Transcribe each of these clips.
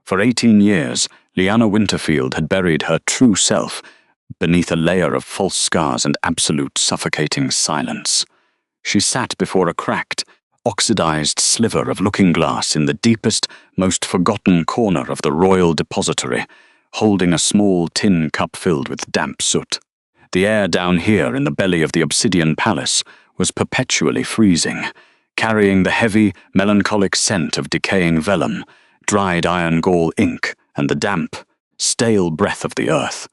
For 18 years, Lyanna Winterfield had buried her true self beneath a layer of false scars and absolute suffocating silence. She sat before a cracked, oxidized sliver of looking-glass in the deepest, most forgotten corner of the royal depository, holding a small tin cup filled with damp soot. The air down here in the belly of the Obsidian Palace was perpetually freezing, carrying the heavy, melancholic scent of decaying vellum, dried iron gall ink, and the damp, stale breath of the earth.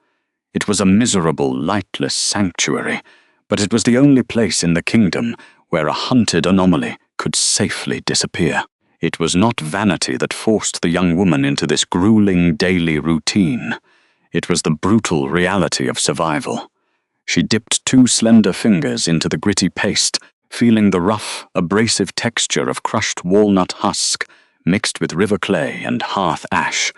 It was a miserable, lightless sanctuary, but it was the only place in the kingdom where a hunted anomaly could safely disappear. It was not vanity that forced the young woman into this grueling daily routine. It was the brutal reality of survival. She dipped 2 slender fingers into the gritty paste, feeling the rough, abrasive texture of crushed walnut husk mixed with river clay and hearth ash.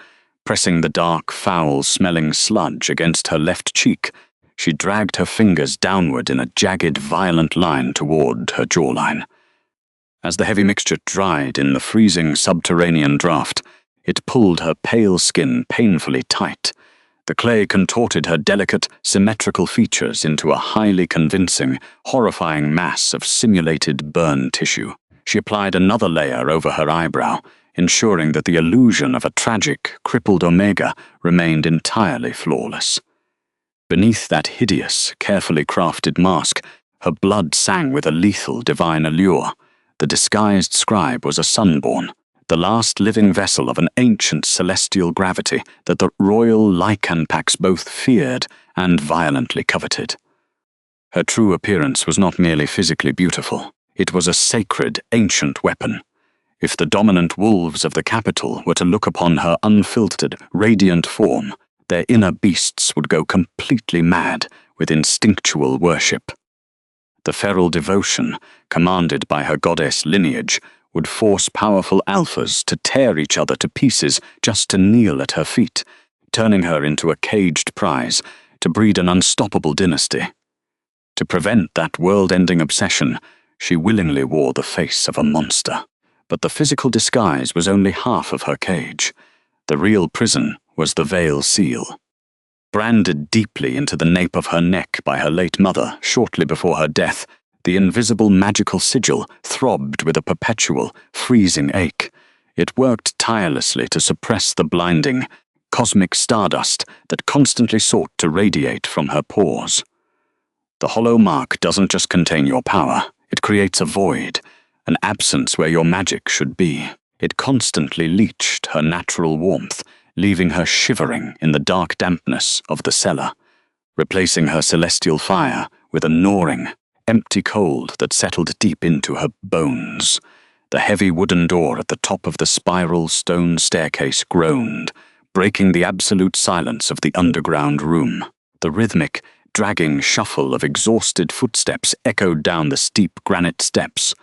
Pressing the dark, foul-smelling sludge against her left cheek, she dragged her fingers downward in a jagged, violent line toward her jawline. As the heavy mixture dried in the freezing subterranean draught, it pulled her pale skin painfully tight. The clay contorted her delicate, symmetrical features into a highly convincing, horrifying mass of simulated burn tissue. She applied another layer over her eyebrow, ensuring that the illusion of a tragic, crippled omega remained entirely flawless. Beneath that hideous, carefully crafted mask, her blood sang with a lethal divine allure. The disguised scribe was a sunborn, the last living vessel of an ancient celestial gravity that the royal Lycanpax both feared and violently coveted. Her true appearance was not merely physically beautiful. It was a sacred, ancient weapon. If the dominant wolves of the capital were to look upon her unfiltered, radiant form, their inner beasts would go completely mad with instinctual worship. The feral devotion, commanded by her goddess lineage, would force powerful alphas to tear each other to pieces just to kneel at her feet, turning her into a caged prize to breed an unstoppable dynasty. To prevent that world-ending obsession, she willingly wore the face of a monster. But the physical disguise was only half of her cage. The real prison was the Veil Seal. Branded deeply into the nape of her neck by her late mother shortly before her death, the invisible magical sigil throbbed with a perpetual, freezing ache. It worked tirelessly to suppress the blinding, cosmic stardust that constantly sought to radiate from her pores. The hollow mark doesn't just contain your power, it creates a void, an absence where your magic should be. It constantly leached her natural warmth, leaving her shivering in the dark dampness of the cellar, replacing her celestial fire with a gnawing, empty cold that settled deep into her bones. The heavy wooden door at the top of the spiral stone staircase groaned, breaking the absolute silence of the underground room. The rhythmic, dragging shuffle of exhausted footsteps echoed down the steep granite steps.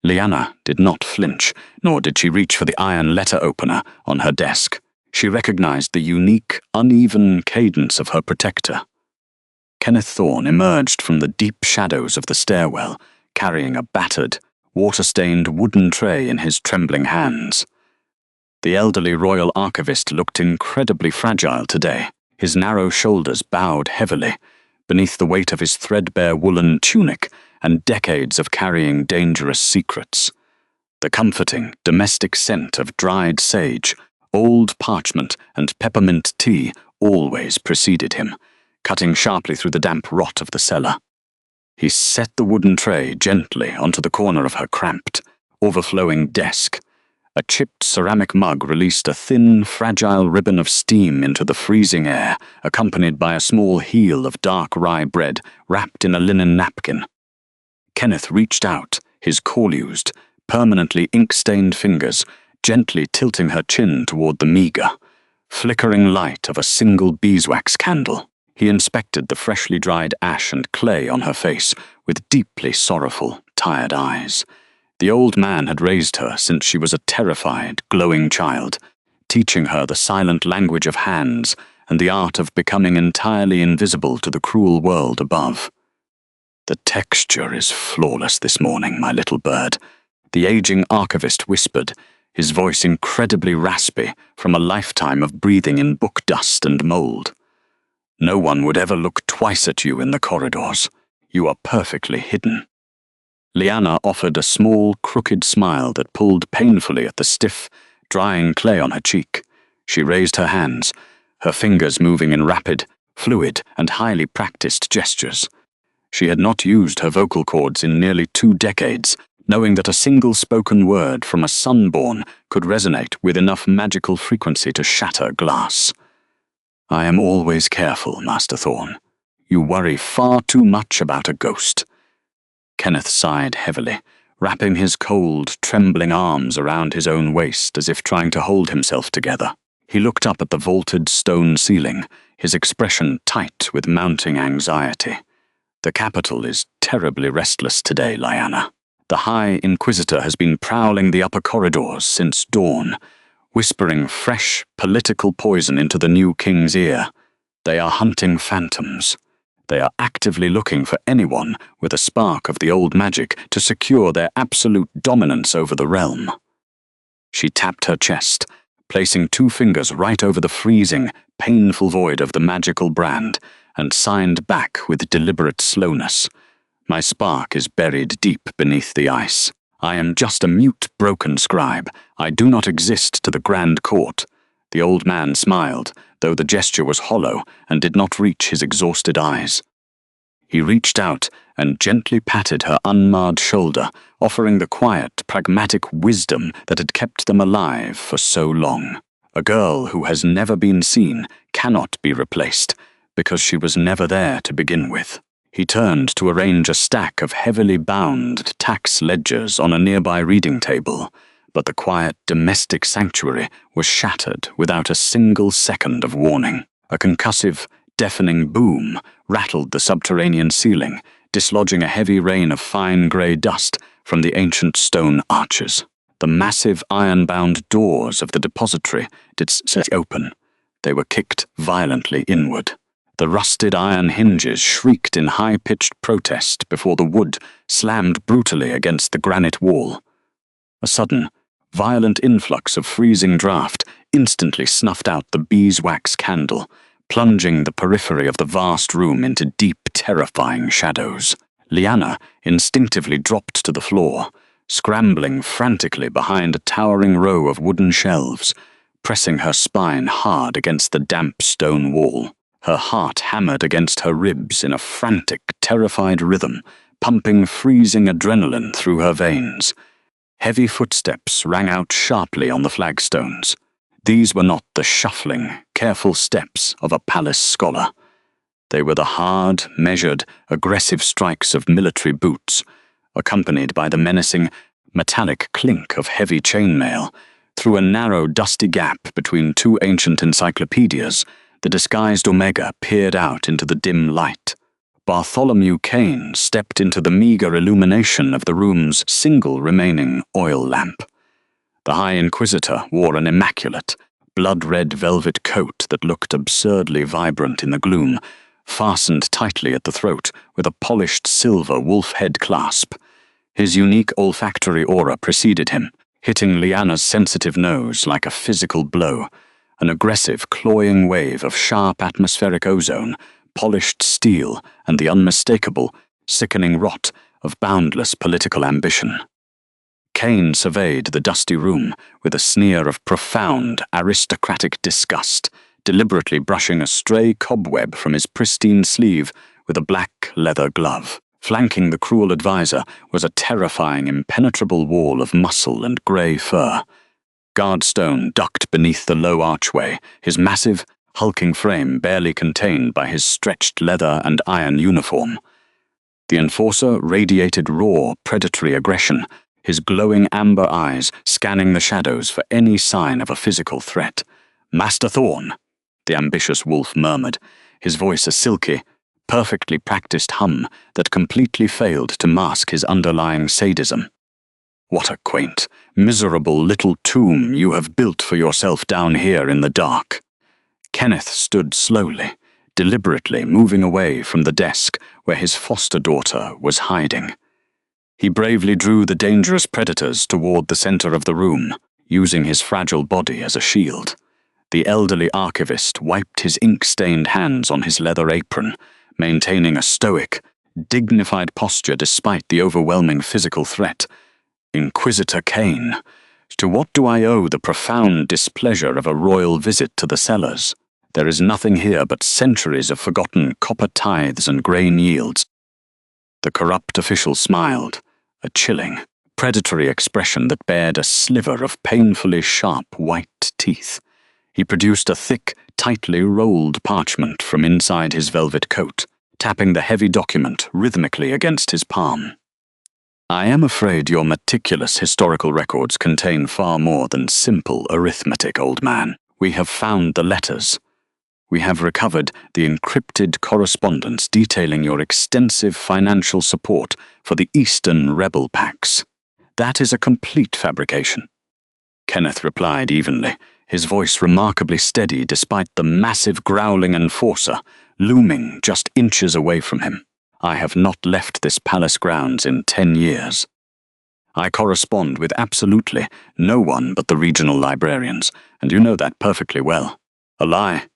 Lyanna did not flinch, nor did she reach for the iron letter opener on her desk. She recognized the unique, uneven cadence of her protector. Kenneth Thorne emerged from the deep shadows of the stairwell, carrying a battered, water-stained wooden tray in his trembling hands. The elderly royal archivist looked incredibly fragile today, his narrow shoulders bowed heavily, beneath the weight of his threadbare woolen tunic and decades of carrying dangerous secrets. The comforting, domestic scent of dried sage, old parchment, and peppermint tea always preceded him, cutting sharply through the damp rot of the cellar. He set the wooden tray gently onto the corner of her cramped, overflowing desk. A chipped ceramic mug released a thin, fragile ribbon of steam into the freezing air, accompanied by a small heel of dark rye bread wrapped in a linen napkin. Kenneth reached out, his corlused, permanently ink-stained fingers gently tilting her chin toward the meager, flickering light of a single beeswax candle. He inspected the freshly dried ash and clay on her face with deeply sorrowful, tired eyes. The old man had raised her since she was a terrified, glowing child, teaching her the silent language of hands and the art of becoming entirely invisible to the cruel world above. "The texture is flawless this morning, my little bird," the aging archivist whispered, his voice incredibly raspy from a lifetime of breathing in book dust and mold. "No one would ever look twice at you in the corridors. You are perfectly hidden." Lyanna offered a small, crooked smile that pulled painfully at the stiff, drying clay on her cheek. She raised her hands, her fingers moving in rapid, fluid, and highly practiced gestures. She had not used her vocal cords in nearly 2 decades, knowing that a single spoken word from a sunborn could resonate with enough magical frequency to shatter glass. "I am always careful, Master Thorn. You worry far too much about a ghost." Kenneth sighed heavily, wrapping his cold, trembling arms around his own waist as if trying to hold himself together. He looked up at the vaulted stone ceiling, his expression tight with mounting anxiety. "The capital is terribly restless today, Lyanna. The High Inquisitor has been prowling the upper corridors since dawn, whispering fresh political poison into the new king's ear. They are hunting phantoms. They are actively looking for anyone with a spark of the old magic to secure their absolute dominance over the realm." She tapped her chest, placing 2 fingers right over the freezing, painful void of the magical brand, and signed back with deliberate slowness. "My spark is buried deep beneath the ice. I am just a mute, broken scribe. I do not exist to the Grand Court." The old man smiled, though the gesture was hollow and did not reach his exhausted eyes. He reached out and gently patted her unmarred shoulder, offering the quiet, pragmatic wisdom that had kept them alive for so long. A girl who has never been seen cannot be replaced, because she was never there to begin with. He turned to arrange a stack of heavily bound tax ledgers on a nearby reading table, but the quiet domestic sanctuary was shattered without a single second of warning. A concussive, deafening boom rattled the subterranean ceiling, dislodging a heavy rain of fine grey dust from the ancient stone arches. The massive iron-bound doors of the depository did set open. They were kicked violently inward. The rusted iron hinges shrieked in high-pitched protest before the wood slammed brutally against the granite wall. A sudden, violent influx of freezing draft instantly snuffed out the beeswax candle, plunging the periphery of the vast room into deep, terrifying shadows. Lyanna instinctively dropped to the floor, scrambling frantically behind a towering row of wooden shelves, pressing her spine hard against the damp stone wall. Her heart hammered against her ribs in a frantic, terrified rhythm, pumping freezing adrenaline through her veins. Heavy footsteps rang out sharply on the flagstones. These were not the shuffling, careful steps of a palace scholar. They were the hard, measured, aggressive strikes of military boots, accompanied by the menacing, metallic clink of heavy chainmail. Through a narrow, dusty gap between 2 ancient encyclopedias, the disguised Omega peered out into the dim light. Bartholomew Kane stepped into the meager illumination of the room's single remaining oil lamp. The High Inquisitor wore an immaculate, blood-red velvet coat that looked absurdly vibrant in the gloom, fastened tightly at the throat with a polished silver wolf head clasp. His unique olfactory aura preceded him, hitting Lyanna's sensitive nose like a physical blow. An aggressive, cloying wave of sharp atmospheric ozone, polished steel, and the unmistakable, sickening rot of boundless political ambition. Kane surveyed the dusty room with a sneer of profound, aristocratic disgust, deliberately brushing a stray cobweb from his pristine sleeve with a black leather glove. Flanking the cruel advisor was a terrifying, impenetrable wall of muscle and grey fur. Guardstone ducked beneath the low archway, his massive, hulking frame barely contained by his stretched leather and iron uniform. The enforcer radiated raw, predatory aggression, his glowing amber eyes scanning the shadows for any sign of a physical threat. "Master Thorn," the ambitious wolf murmured, his voice a silky, perfectly practiced hum that completely failed to mask his underlying sadism. "What a quaint, miserable little tomb you have built for yourself down here in the dark." Kenneth stood slowly, deliberately moving away from the desk where his foster daughter was hiding. He bravely drew the dangerous predators toward the center of the room. using his fragile body as a shield. The elderly archivist wiped his ink-stained hands on his leather apron, maintaining a stoic, dignified posture despite the overwhelming physical threat. Inquisitor Kane, to what do I owe the profound displeasure of a royal visit to the cellars? There is nothing here but centuries of forgotten copper tithes and grain yields. The corrupt official smiled, a chilling, predatory expression that bared a sliver of painfully sharp white teeth. He produced a thick, tightly rolled parchment from inside his velvet coat, tapping the heavy document rhythmically against his palm. I am afraid your meticulous historical records contain far more than simple arithmetic, old man. We have found the letters. We have recovered the encrypted correspondence detailing your extensive financial support for the Eastern rebel pacts. That is a complete fabrication. Kenneth replied evenly, his voice remarkably steady despite the massive growling enforcer looming just inches away from him. I have not left this palace grounds in 10 years. I correspond with absolutely no one but the regional librarians, and you know that perfectly well. A lie.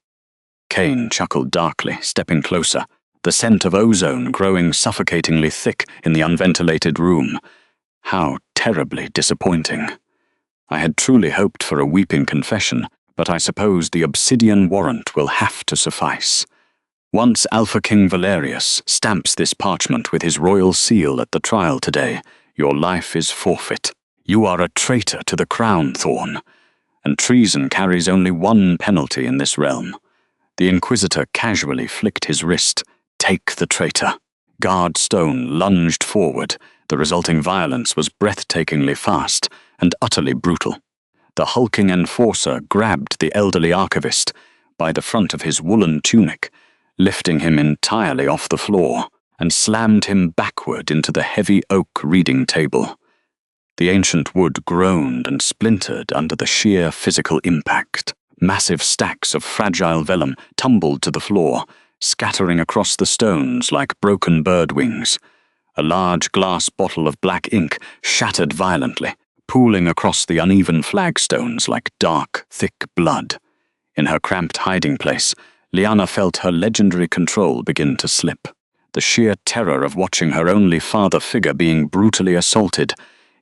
Kane chuckled darkly, stepping closer, the scent of ozone growing suffocatingly thick in the unventilated room. How terribly disappointing. I had truly hoped for a weeping confession, but I suppose the Obsidian warrant will have to suffice. Once Alpha King Valerius stamps this parchment with his royal seal at the trial today, your life is forfeit. You are a traitor to the crown, Thorn, and treason carries only one penalty in this realm. The Inquisitor casually flicked his wrist. Take the traitor. Guard Stone lunged forward. The resulting violence was breathtakingly fast and utterly brutal. The hulking enforcer grabbed the elderly archivist by the front of his woolen tunic, lifting him entirely off the floor, and slammed him backward into the heavy oak reading table. The ancient wood groaned and splintered under the sheer physical impact. Massive stacks of fragile vellum tumbled to the floor, scattering across the stones like broken bird wings. A large glass bottle of black ink shattered violently, pooling across the uneven flagstones like dark, thick blood. In her cramped hiding place, Lyanna felt her legendary control begin to slip. The sheer terror of watching her only father figure being brutally assaulted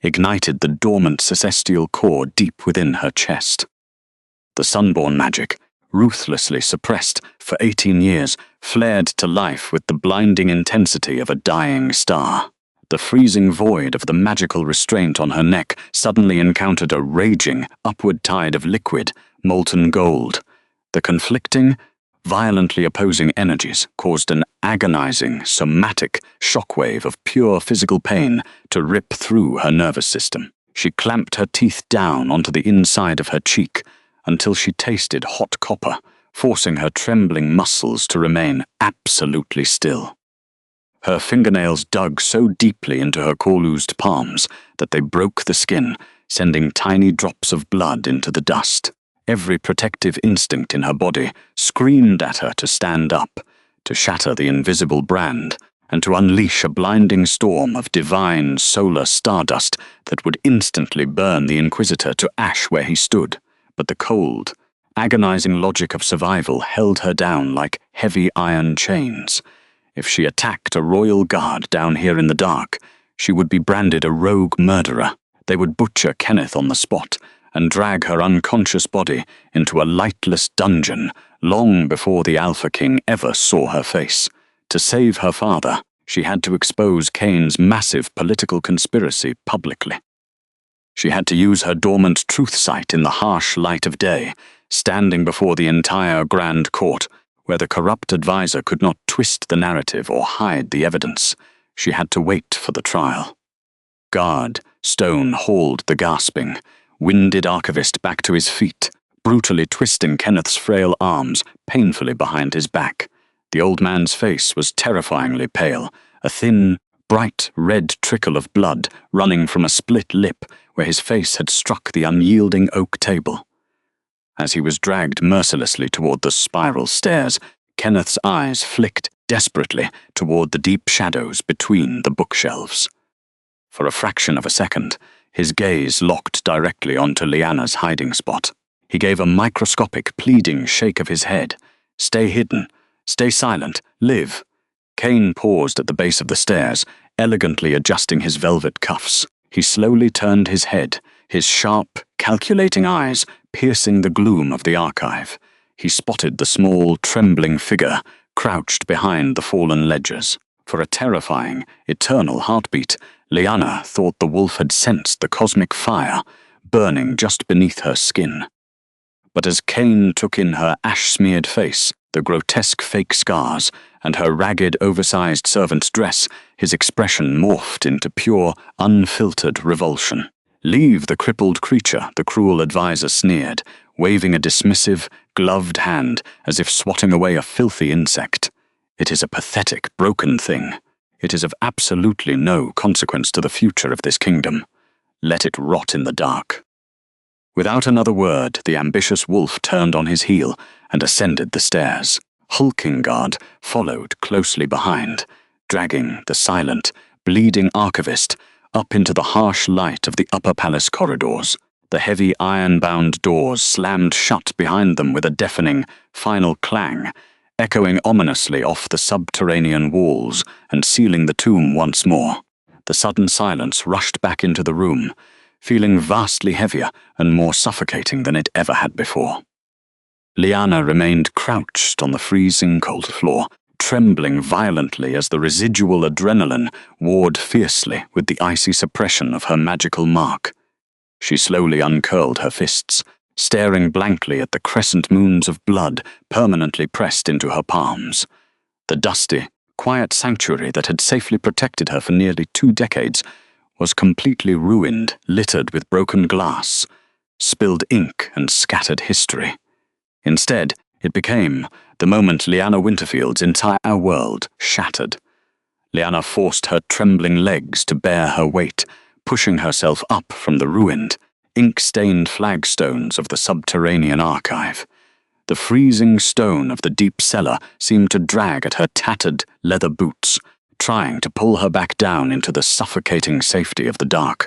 ignited the dormant celestial core deep within her chest. The sunborn magic, ruthlessly suppressed for 18 years, flared to life with the blinding intensity of a dying star. The freezing void of the magical restraint on her neck suddenly encountered a raging, upward tide of liquid, molten gold. The conflicting, violently opposing energies caused an agonizing, somatic shockwave of pure physical pain to rip through her nervous system. She clamped her teeth down onto the inside of her cheek until she tasted hot copper, forcing her trembling muscles to remain absolutely still. Her fingernails dug so deeply into her corlused palms that they broke the skin, sending tiny drops of blood into the dust. Every protective instinct in her body screamed at her to stand up, to shatter the invisible brand, and to unleash a blinding storm of divine solar stardust that would instantly burn the Inquisitor to ash where he stood. But the cold, agonizing logic of survival held her down like heavy iron chains. If she attacked a royal guard down here in the dark, she would be branded a rogue murderer. They would butcher Kenneth on the spot and drag her unconscious body into a lightless dungeon long before the Alpha King ever saw her face. To save her father, she had to expose Kane's massive political conspiracy publicly. She had to use her dormant truth sight in the harsh light of day, standing before the entire Grand Court, where the corrupt advisor could not twist the narrative or hide the evidence. She had to wait for the trial. Guard Stone hauled the gasping, winded archivist back to his feet, brutally twisting Kenneth's frail arms painfully behind his back. The old man's face was terrifyingly pale, a thin, bright red trickle of blood running from a split lip where his face had struck the unyielding oak table. As he was dragged mercilessly toward the spiral stairs, Kenneth's eyes flicked desperately toward the deep shadows between the bookshelves. For a fraction of a second, his gaze locked directly onto Lyanna's hiding spot. He gave a microscopic, pleading shake of his head. "Stay hidden. Stay silent. Live." Kane paused at the base of the stairs, elegantly adjusting his velvet cuffs. He slowly turned his head, his sharp, calculating eyes piercing the gloom of the archive. He spotted the small, trembling figure crouched behind the fallen ledgers. For a terrifying, eternal heartbeat, Lyanna thought the wolf had sensed the cosmic fire burning just beneath her skin. But as Kane took in her ash-smeared face, the grotesque fake scars, and her ragged, oversized servant's dress, his expression morphed into pure, unfiltered revulsion. "Leave the crippled creature," the cruel advisor sneered, waving a dismissive, gloved hand as if swatting away a filthy insect. "It is a pathetic, broken thing. It is of absolutely no consequence to the future of this kingdom. Let it rot in the dark." Without another word, the ambitious wolf turned on his heel and ascended the stairs. Hulkingard followed closely behind, dragging the silent, bleeding archivist up into the harsh light of the upper palace corridors. The heavy iron-bound doors slammed shut behind them with a deafening, final clang, echoing ominously off the subterranean walls and sealing the tomb once more. The sudden silence rushed back into the room, feeling vastly heavier and more suffocating than it ever had before. Lyanna remained crouched on the freezing cold floor, trembling violently as the residual adrenaline warred fiercely with the icy suppression of her magical mark. She slowly uncurled her fists, staring blankly at the crescent moons of blood permanently pressed into her palms. The dusty, quiet sanctuary that had safely protected her for nearly 2 decades was completely ruined, littered with broken glass, spilled ink, and scattered history. Instead, it became the moment Lyanna Winterfield's entire world shattered. Lyanna forced her trembling legs to bear her weight, pushing herself up from the ruined, ink-stained flagstones of the subterranean archive. The freezing stone of the deep cellar seemed to drag at her tattered leather boots, trying to pull her back down into the suffocating safety of the dark.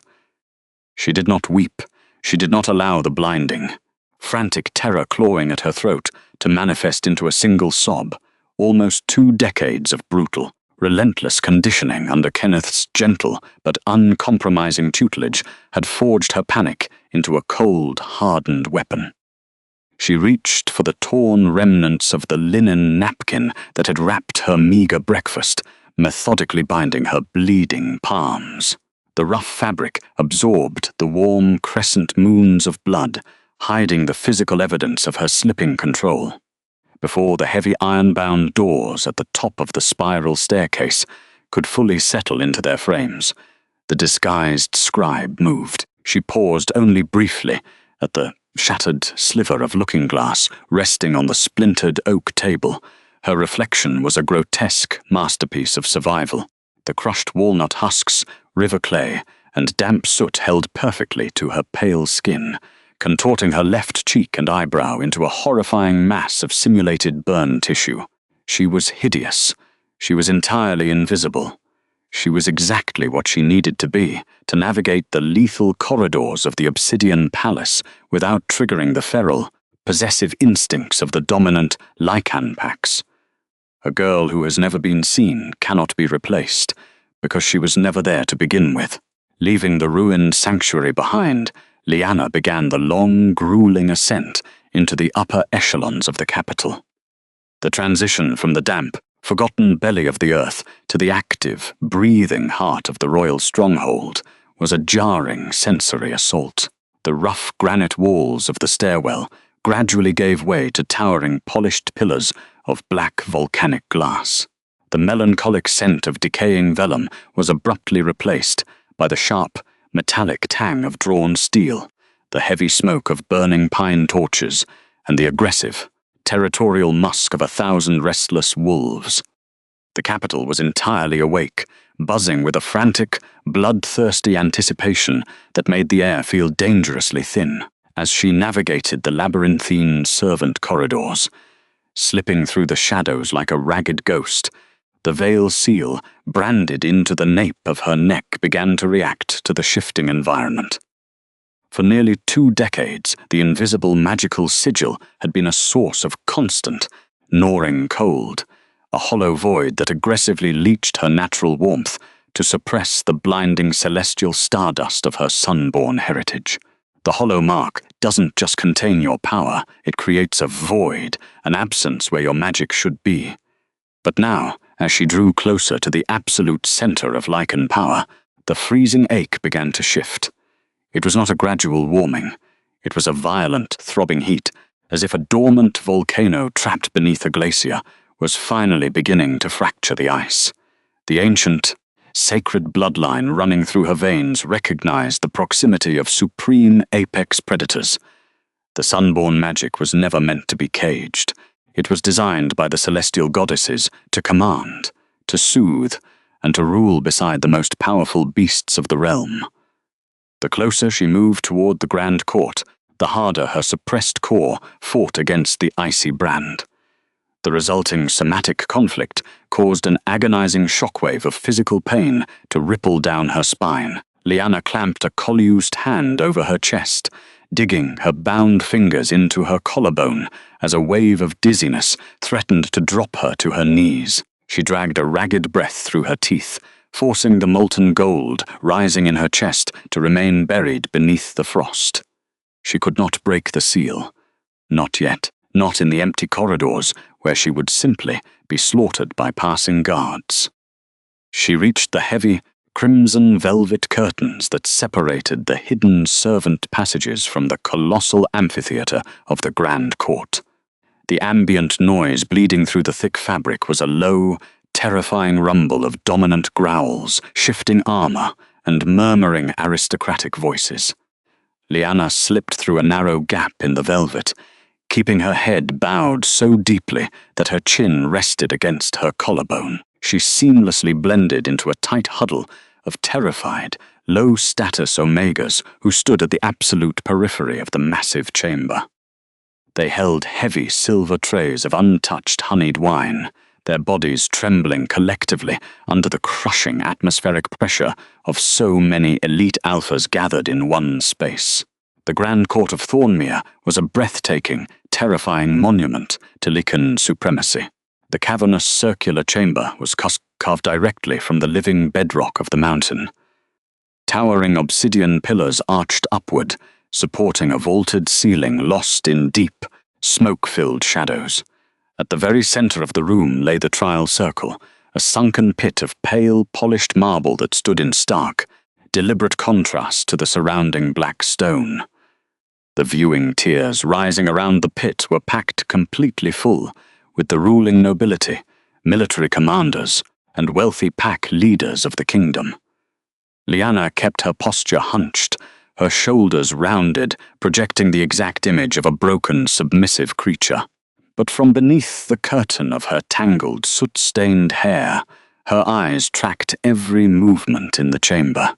She did not weep. She did not allow the blinding, frantic terror clawing at her throat to manifest into a single sob. Almost 2 decades of brutal, relentless conditioning under Kenneth's gentle but uncompromising tutelage had forged her panic into a cold, hardened weapon. She reached for the torn remnants of the linen napkin that had wrapped her meager breakfast, methodically binding her bleeding palms. The rough fabric absorbed the warm crescent moons of blood, hiding the physical evidence of her slipping control. Before the heavy iron-bound doors at the top of the spiral staircase could fully settle into their frames, the disguised scribe moved. She paused only briefly at the shattered sliver of looking-glass resting on the splintered oak table. Her reflection was a grotesque masterpiece of survival. The crushed walnut husks, river clay, and damp soot held perfectly to her pale skin, contorting her left cheek and eyebrow into a horrifying mass of simulated burn tissue. She was hideous. She was entirely invisible. She was exactly what she needed to be to navigate the lethal corridors of the Obsidian Palace without triggering the feral, possessive instincts of the dominant Lycan packs. A girl who has never been seen cannot be replaced, because she was never there to begin with. Leaving the ruined sanctuary behind, Lyanna began the long, grueling ascent into the upper echelons of the capital. The transition from the damp, forgotten belly of the earth to the active, breathing heart of the royal stronghold was a jarring sensory assault. The rough granite walls of the stairwell gradually gave way to towering polished pillars of black volcanic glass. The melancholic scent of decaying vellum was abruptly replaced by the sharp, metallic tang of drawn steel, the heavy smoke of burning pine torches, and the aggressive, territorial musk of 1,000 restless wolves. The capital was entirely awake, buzzing with a frantic, bloodthirsty anticipation that made the air feel dangerously thin as she navigated the labyrinthine servant corridors, slipping through the shadows like a ragged ghost, The veil seal, branded into the nape of her neck, began to react to the shifting environment. For nearly 2 decades, the invisible magical sigil had been a source of constant, gnawing cold, a hollow void that aggressively leached her natural warmth to suppress the blinding celestial stardust of her sun-born heritage. The hollow mark doesn't just contain your power, it creates a void, an absence where your magic should be. But now, as she drew closer to the absolute center of Lycan power, the freezing ache began to shift. It was not a gradual warming. It was a violent, throbbing heat, as if a dormant volcano trapped beneath a glacier was finally beginning to fracture the ice. The ancient, sacred bloodline running through her veins recognized the proximity of supreme apex predators. The sunborn magic was never meant to be caged. It was designed by the celestial goddesses to command, to soothe, and to rule beside the most powerful beasts of the realm. The closer she moved toward the Grand Court, the harder her suppressed core fought against the icy brand. The resulting somatic conflict caused an agonizing shockwave of physical pain to ripple down her spine. Lyanna clamped a collused hand over her chest, digging her bound fingers into her collarbone as a wave of dizziness threatened to drop her to her knees. She dragged a ragged breath through her teeth, forcing the molten gold rising in her chest to remain buried beneath the frost. She could not break the seal. Not yet. Not in the empty corridors, where she would simply be slaughtered by passing guards. She reached the heavy, crimson velvet curtains that separated the hidden servant passages from the colossal amphitheater of the Grand Court. The ambient noise bleeding through the thick fabric was a low, terrifying rumble of dominant growls, shifting armor, and murmuring aristocratic voices. Lyanna slipped through a narrow gap in the velvet, keeping her head bowed so deeply that her chin rested against her collarbone. She seamlessly blended into a tight huddle of terrified, low-status omegas who stood at the absolute periphery of the massive chamber. They held heavy silver trays of untouched honeyed wine, their bodies trembling collectively under the crushing atmospheric pressure of so many elite alphas gathered in one space. The Grand Court of Thornmere was a breathtaking, terrifying monument to Lycan supremacy. The cavernous circular chamber was carved directly from the living bedrock of the mountain. Towering obsidian pillars arched upward, supporting a vaulted ceiling lost in deep, smoke-filled shadows. At the very center of the room lay the trial circle, a sunken pit of pale, polished marble that stood in stark, deliberate contrast to the surrounding black stone. The viewing tiers rising around the pit were packed completely full, with the ruling nobility, military commanders, and wealthy pack leaders of the kingdom. Lyanna kept her posture hunched, her shoulders rounded, projecting the exact image of a broken, submissive creature. But from beneath the curtain of her tangled, soot-stained hair, her eyes tracked every movement in the chamber.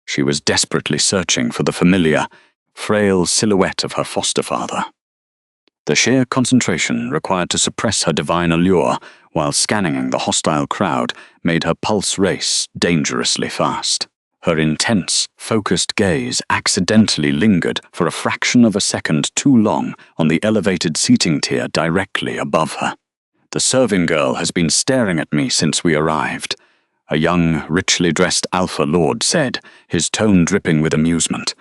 She was desperately searching for the familiar, frail silhouette of her foster father. The sheer concentration required to suppress her divine allure while scanning the hostile crowd made her pulse race dangerously fast. Her intense, focused gaze accidentally lingered for a fraction of a second too long on the elevated seating tier directly above her. "The serving girl has been staring at me since we arrived," a young, richly dressed alpha lord said, his tone dripping with amusement.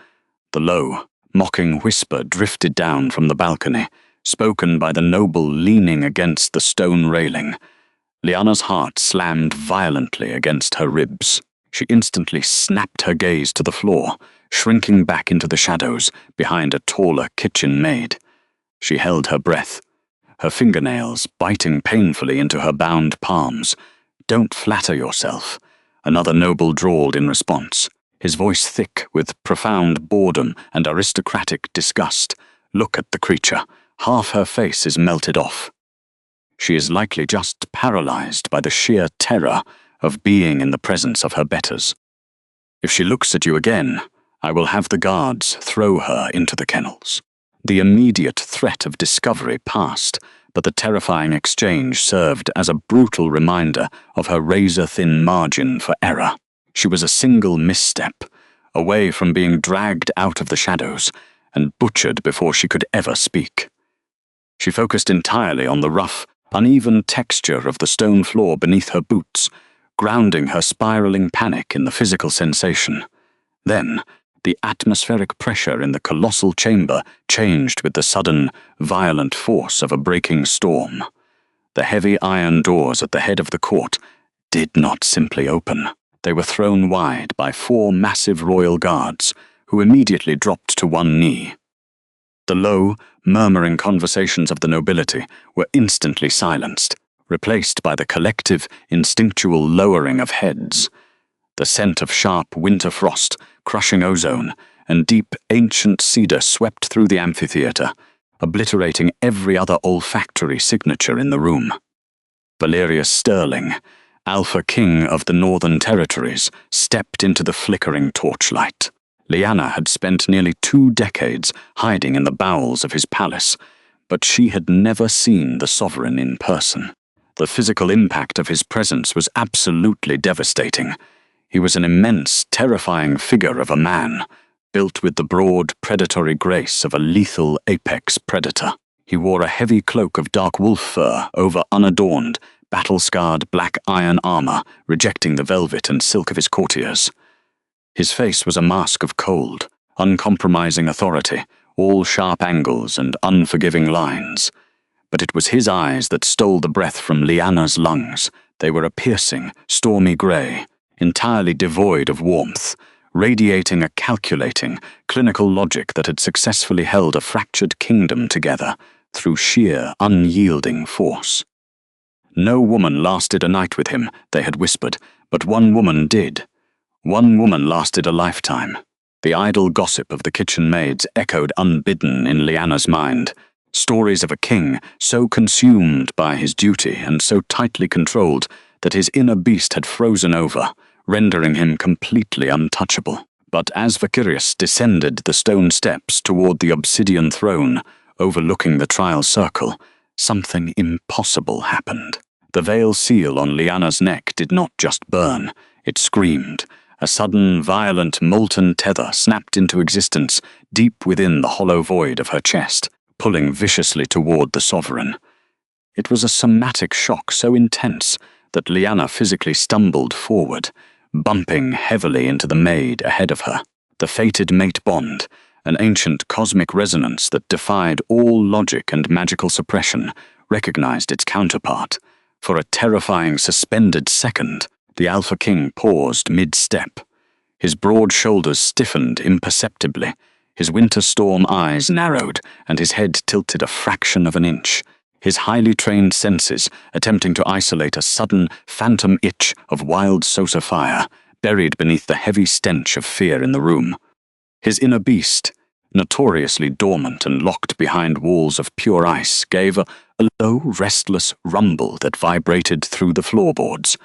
The low, mocking whisper drifted down from the balcony, spoken by the noble leaning against the stone railing. Lyanna's heart slammed violently against her ribs. She instantly snapped her gaze to the floor, shrinking back into the shadows behind a taller kitchen maid. She held her breath, her fingernails biting painfully into her bound palms. "Don't flatter yourself," another noble drawled in response, his voice thick with profound boredom and aristocratic disgust. "Look at the creature. Half her face is melted off. She is likely just paralyzed by the sheer terror of being in the presence of her betters. If she looks at you again, I will have the guards throw her into the kennels." The immediate threat of discovery passed, but the terrifying exchange served as a brutal reminder of her razor-thin margin for error. She was a single misstep, away from being dragged out of the shadows and butchered before she could ever speak. She focused entirely on the rough, uneven texture of the stone floor beneath her boots, grounding her spiraling panic in the physical sensation. Then, the atmospheric pressure in the colossal chamber changed with the sudden, violent force of a breaking storm. The heavy iron doors at the head of the court did not simply open. They were thrown wide by 4 massive royal guards, who immediately dropped to one knee. The low, murmuring conversations of the nobility were instantly silenced, replaced by the collective, instinctual lowering of heads. The scent of sharp winter frost, crushing ozone, and deep, ancient cedar swept through the amphitheater, obliterating every other olfactory signature in the room. Valerius Sterling, Alpha King of the Northern Territories, stepped into the flickering torchlight. Lyanna had spent nearly 2 decades hiding in the bowels of his palace, but she had never seen the sovereign in person. The physical impact of his presence was absolutely devastating. He was an immense, terrifying figure of a man, built with the broad, predatory grace of a lethal apex predator. He wore a heavy cloak of dark wolf fur over unadorned, battle-scarred black iron armor, rejecting the velvet and silk of his courtiers. His face was a mask of cold, uncompromising authority, all sharp angles and unforgiving lines. But it was his eyes that stole the breath from Lyanna's lungs. They were a piercing, stormy grey, entirely devoid of warmth, radiating a calculating, clinical logic that had successfully held a fractured kingdom together through sheer, unyielding force. No woman lasted a night with him, they had whispered, but one woman did. One woman lasted a lifetime. The idle gossip of the kitchen maids echoed unbidden in Lyanna's mind. Stories of a king so consumed by his duty and so tightly controlled that his inner beast had frozen over, rendering him completely untouchable. But as Valerius descended the stone steps toward the obsidian throne, overlooking the trial circle, something impossible happened. The veil seal on Lyanna's neck did not just burn, it screamed. A sudden, violent, molten tether snapped into existence deep within the hollow void of her chest, pulling viciously toward the sovereign. It was a somatic shock so intense that Lyanna physically stumbled forward, bumping heavily into the maid ahead of her. The fated mate bond, an ancient cosmic resonance that defied all logic and magical suppression, recognized its counterpart. For a terrifying suspended second, the Alpha King paused mid-step. His broad shoulders stiffened imperceptibly, his winter storm eyes narrowed, and his head tilted a fraction of an inch, his highly trained senses attempting to isolate a sudden, phantom itch of wild Sosa fire, buried beneath the heavy stench of fear in the room. His inner beast, notoriously dormant and locked behind walls of pure ice, gave a low, restless rumble that vibrated through the floorboards.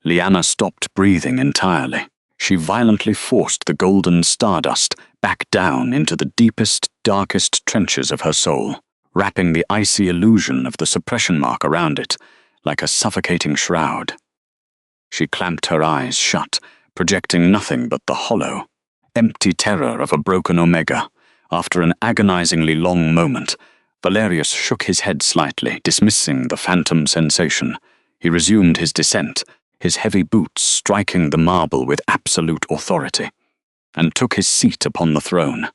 Lyanna stopped breathing entirely. She violently forced the golden stardust back down into the deepest, darkest trenches of her soul, wrapping the icy illusion of the suppression mark around it like a suffocating shroud. She clamped her eyes shut, projecting nothing but the hollow, empty terror of a broken omega. After an agonizingly long moment, Valerius shook his head slightly, dismissing the phantom sensation. He resumed his descent, his heavy boots striking the marble with absolute authority, and took his seat upon the throne.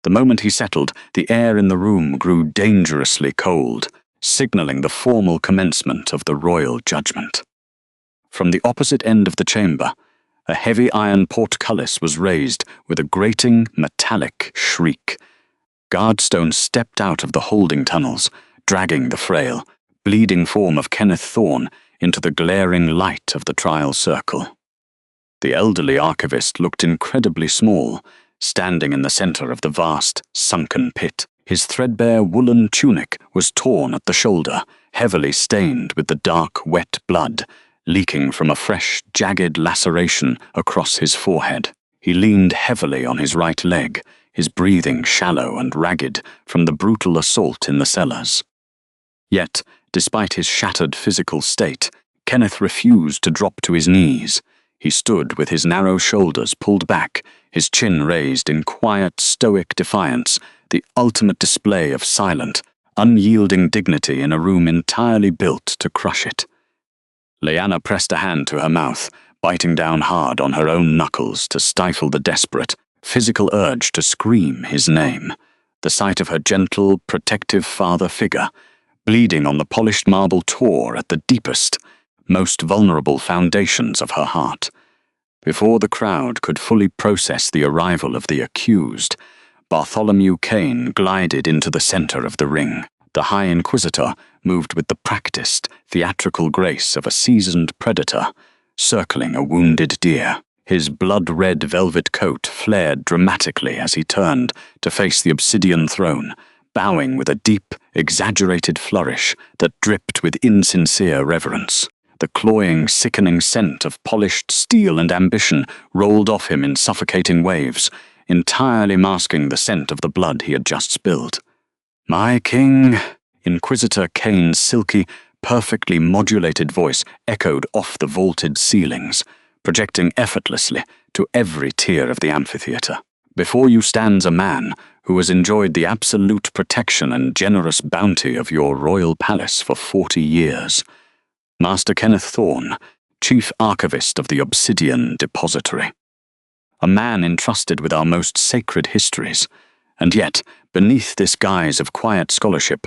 The moment he settled, the air in the room grew dangerously cold, signaling the formal commencement of the royal judgment. From the opposite end of the chamber, a heavy iron portcullis was raised with a grating, metallic shriek. Guardstones stepped out of the holding tunnels, dragging the frail, bleeding form of Kenneth Thorne into the glaring light of the trial circle. The elderly archivist looked incredibly small, standing in the center of the vast, sunken pit. His threadbare woolen tunic was torn at the shoulder, heavily stained with the dark, wet blood, leaking from a fresh, jagged laceration across his forehead. He leaned heavily on his right leg, his breathing shallow and ragged from the brutal assault in the cellars. Yet, despite his shattered physical state, Kenneth refused to drop to his knees. He stood with his narrow shoulders pulled back, his chin raised in quiet, stoic defiance, the ultimate display of silent, unyielding dignity in a room entirely built to crush it. Lyanna pressed a hand to her mouth, biting down hard on her own knuckles to stifle the desperate, physical urge to scream his name. The sight of her gentle, protective father figure, bleeding on the polished marble tore at the deepest, most vulnerable foundations of her heart. Before the crowd could fully process the arrival of the accused, Bartholomew Kane glided into the center of the ring. The High Inquisitor moved with the practiced, theatrical grace of a seasoned predator, circling a wounded deer. His blood-red velvet coat flared dramatically as he turned to face the obsidian throne, bowing with a deep, exaggerated flourish that dripped with insincere reverence. The cloying, sickening scent of polished steel and ambition rolled off him in suffocating waves, entirely masking the scent of the blood he had just spilled. "My king," Inquisitor Kane's silky, perfectly modulated voice echoed off the vaulted ceilings, projecting effortlessly to every tier of the amphitheater. "Before you stands a man who has enjoyed the absolute protection and generous bounty of your royal palace for 40 years. Master Kenneth Thorne, Chief Archivist of the Obsidian Depository. A man entrusted with our most sacred histories, and yet, beneath this guise of quiet scholarship,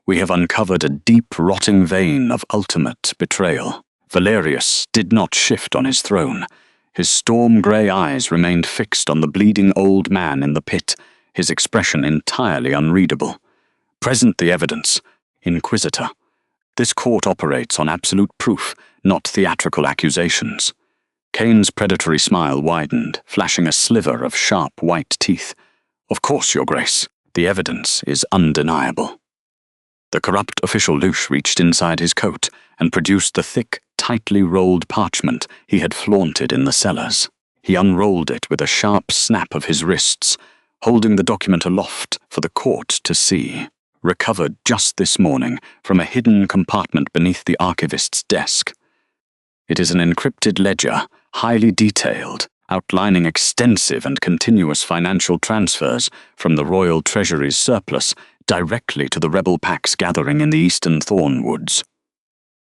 we have uncovered a deep, rotting vein of ultimate betrayal." Valerius did not shift on his throne. His storm-grey eyes remained fixed on the bleeding old man in the pit, his expression entirely unreadable. "Present the evidence, Inquisitor. This court operates on absolute proof, not theatrical accusations." Kane's predatory smile widened, flashing a sliver of sharp white teeth. "Of course, Your Grace. The evidence is undeniable." The corrupt official Luce reached inside his coat and produced the thick, tightly rolled parchment he had flaunted in the cellars. He unrolled it with a sharp snap of his wrists, holding the document aloft for the court to see. Recovered just this morning from a hidden compartment beneath the archivist's desk. It is an encrypted ledger, highly detailed, outlining extensive and continuous financial transfers from the royal treasury's surplus directly to the rebel packs gathering in the eastern Thornwoods.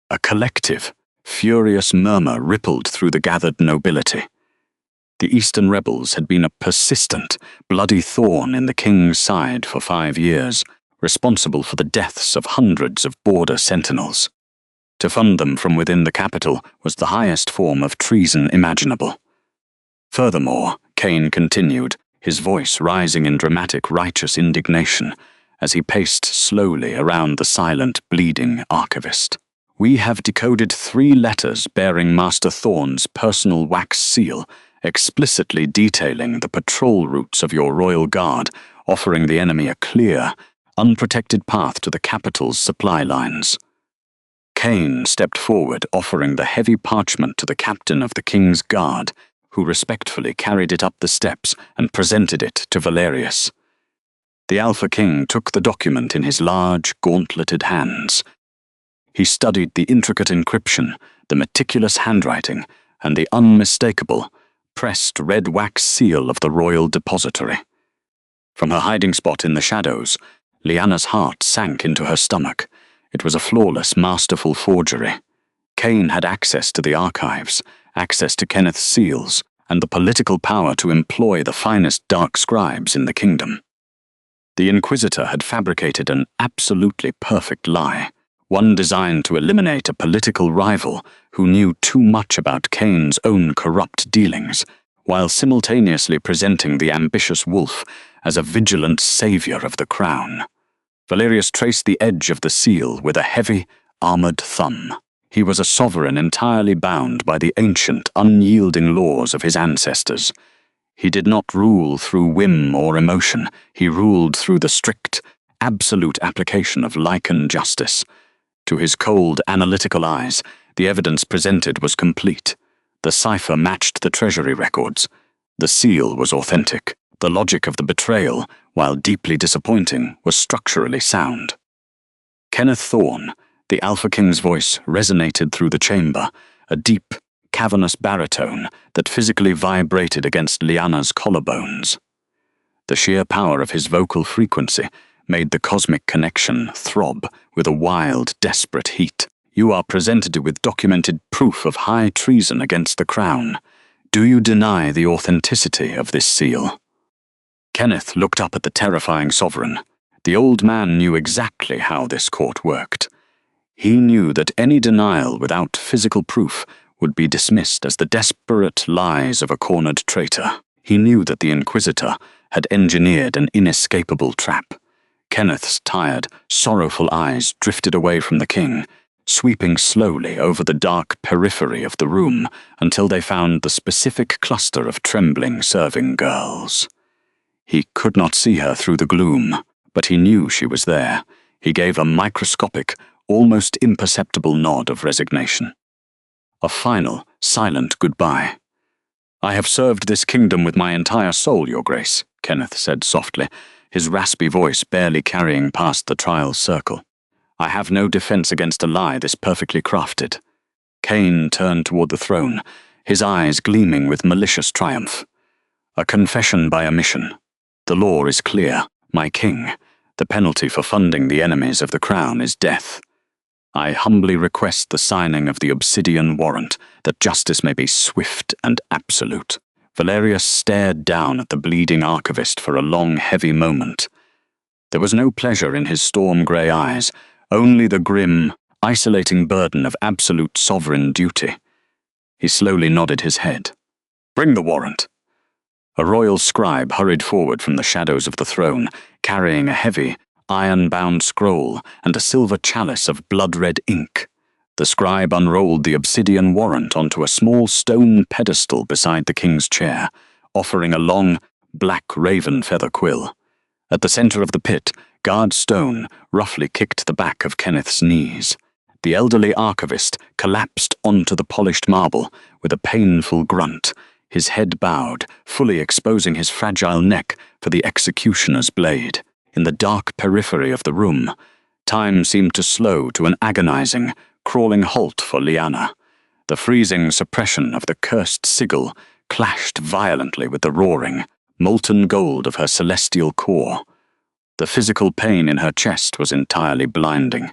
A collective, furious murmur rippled through the gathered nobility. The eastern rebels had been a persistent, bloody thorn in the king's side for 5 years, responsible for the deaths of hundreds of border sentinels. To fund them from within the capital was the highest form of treason imaginable. Furthermore, Kane continued, his voice rising in dramatic righteous indignation as he paced slowly around the silent, bleeding archivist. "We have decoded 3 letters bearing Master Thorne's personal wax seal, explicitly detailing the patrol routes of your royal guard, offering the enemy a clear, unprotected path to the capital's supply lines." Kane stepped forward, offering the heavy parchment to the captain of the king's guard, who respectfully carried it up the steps and presented it to Valerius. The Alpha King took the document in his large, gauntleted hands. He studied the intricate encryption, the meticulous handwriting, and the unmistakable, pressed red wax seal of the royal depository. From her hiding spot in the shadows, Lyanna's heart sank into her stomach. It was a flawless, masterful forgery. Kane had access to the archives, access to Kenneth's seals, and the political power to employ the finest dark scribes in the kingdom. The Inquisitor had fabricated an absolutely perfect lie, one designed to eliminate a political rival who knew too much about Kane's own corrupt dealings, while simultaneously presenting the ambitious wolf as a vigilant savior of the crown. Valerius traced the edge of the seal with a heavy, armored thumb. He was a sovereign entirely bound by the ancient, unyielding laws of his ancestors. He did not rule through whim or emotion. He ruled through the strict, absolute application of Lycan justice. To his cold, analytical eyes, the evidence presented was complete. The cipher matched the treasury records. The seal was authentic. The logic of the betrayal, while deeply disappointing, was structurally sound. Kenneth Thorne, the Alpha King's voice resonated through the chamber, a deep, cavernous baritone that physically vibrated against Lyanna's collarbones. The sheer power of his vocal frequency made the cosmic connection throb with a wild, desperate heat. You are presented with documented proof of high treason against the crown. Do you deny the authenticity of this seal? Kenneth looked up at the terrifying sovereign. The old man knew exactly how this court worked. He knew that any denial without physical proof would be dismissed as the desperate lies of a cornered traitor. He knew that the Inquisitor had engineered an inescapable trap. Kenneth's tired, sorrowful eyes drifted away from the king, sweeping slowly over the dark periphery of the room until they found the specific cluster of trembling serving girls. He could not see her through the gloom, but he knew she was there. He gave a microscopic, almost imperceptible nod of resignation. A final, silent goodbye. "I have served this kingdom with my entire soul, Your Grace," Kenneth said softly, his raspy voice barely carrying past the trial's circle. "I have no defense against a lie this perfectly crafted." Cain turned toward the throne, his eyes gleaming with malicious triumph. "A confession by omission. The law is clear, my king. The penalty for funding the enemies of the crown is death. I humbly request the signing of the Obsidian warrant, that justice may be swift and absolute." Valerius stared down at the bleeding archivist for a long, heavy moment. There was no pleasure in his storm-grey eyes, only the grim, isolating burden of absolute sovereign duty. He slowly nodded his head. "Bring the warrant." A royal scribe hurried forward from the shadows of the throne, carrying a heavy, iron-bound scroll and a silver chalice of blood-red ink. The scribe unrolled the obsidian warrant onto a small stone pedestal beside the king's chair, offering a long, black raven feather quill. At the center of the pit, guard stone roughly kicked the back of Kenneth's knees. The elderly archivist collapsed onto the polished marble with a painful grunt, his head bowed, fully exposing his fragile neck for the executioner's blade. In the dark periphery of the room, time seemed to slow to an agonizing, crawling halt for Lyanna. The freezing suppression of the cursed sigil clashed violently with the roaring, molten gold of her celestial core. The physical pain in her chest was entirely blinding.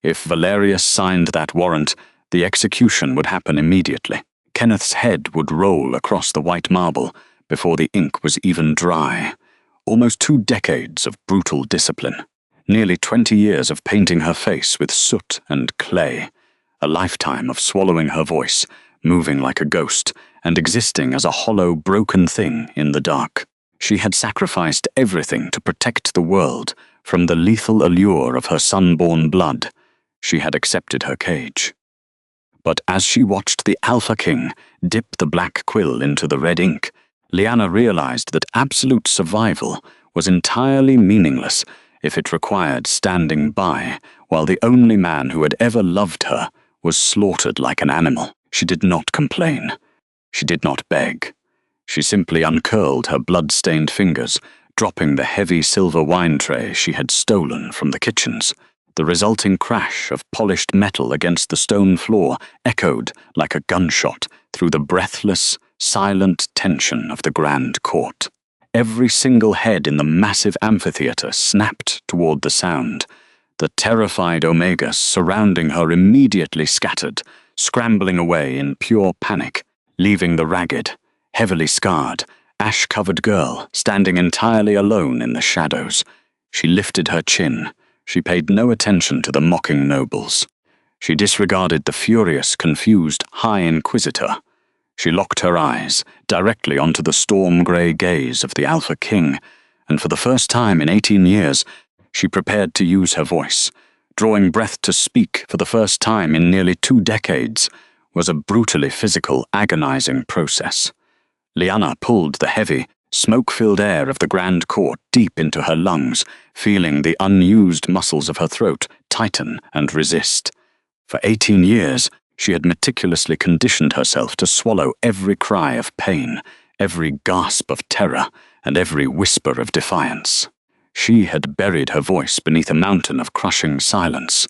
If Valerius signed that warrant, the execution would happen immediately. Kenneth's head would roll across the white marble before the ink was even dry. Almost 2 decades of brutal discipline. Nearly 20 years of painting her face with soot and clay. A lifetime of swallowing her voice, moving like a ghost, and existing as a hollow, broken thing in the dark. She had sacrificed everything to protect the world from the lethal allure of her sun-born blood. She had accepted her cage. But as she watched the Alpha King dip the black quill into the red ink, Lyanna realized that absolute survival was entirely meaningless if it required standing by while the only man who had ever loved her was slaughtered like an animal. She did not complain. She did not beg. She simply uncurled her blood-stained fingers, dropping the heavy silver wine tray she had stolen from the kitchens. The resulting crash of polished metal against the stone floor echoed like a gunshot through the breathless, silent tension of the grand court. Every single head in the massive amphitheater snapped toward the sound. The terrified Omegas surrounding her immediately scattered, scrambling away in pure panic, leaving the ragged, heavily scarred, ash-covered girl standing entirely alone in the shadows. She lifted her chin. She paid no attention to the mocking nobles. She disregarded the furious, confused High Inquisitor. She locked her eyes directly onto the storm-grey gaze of the Alpha King, and for the first time in 18 years, she prepared to use her voice. Drawing breath to speak for the first time in nearly 2 decades was a brutally physical, agonizing process. Lyanna pulled the heavy, smoke-filled air of the grand court deep into her lungs, feeling the unused muscles of her throat tighten and resist. For 18 years, she had meticulously conditioned herself to swallow every cry of pain, every gasp of terror, and every whisper of defiance. She had buried her voice beneath a mountain of crushing silence,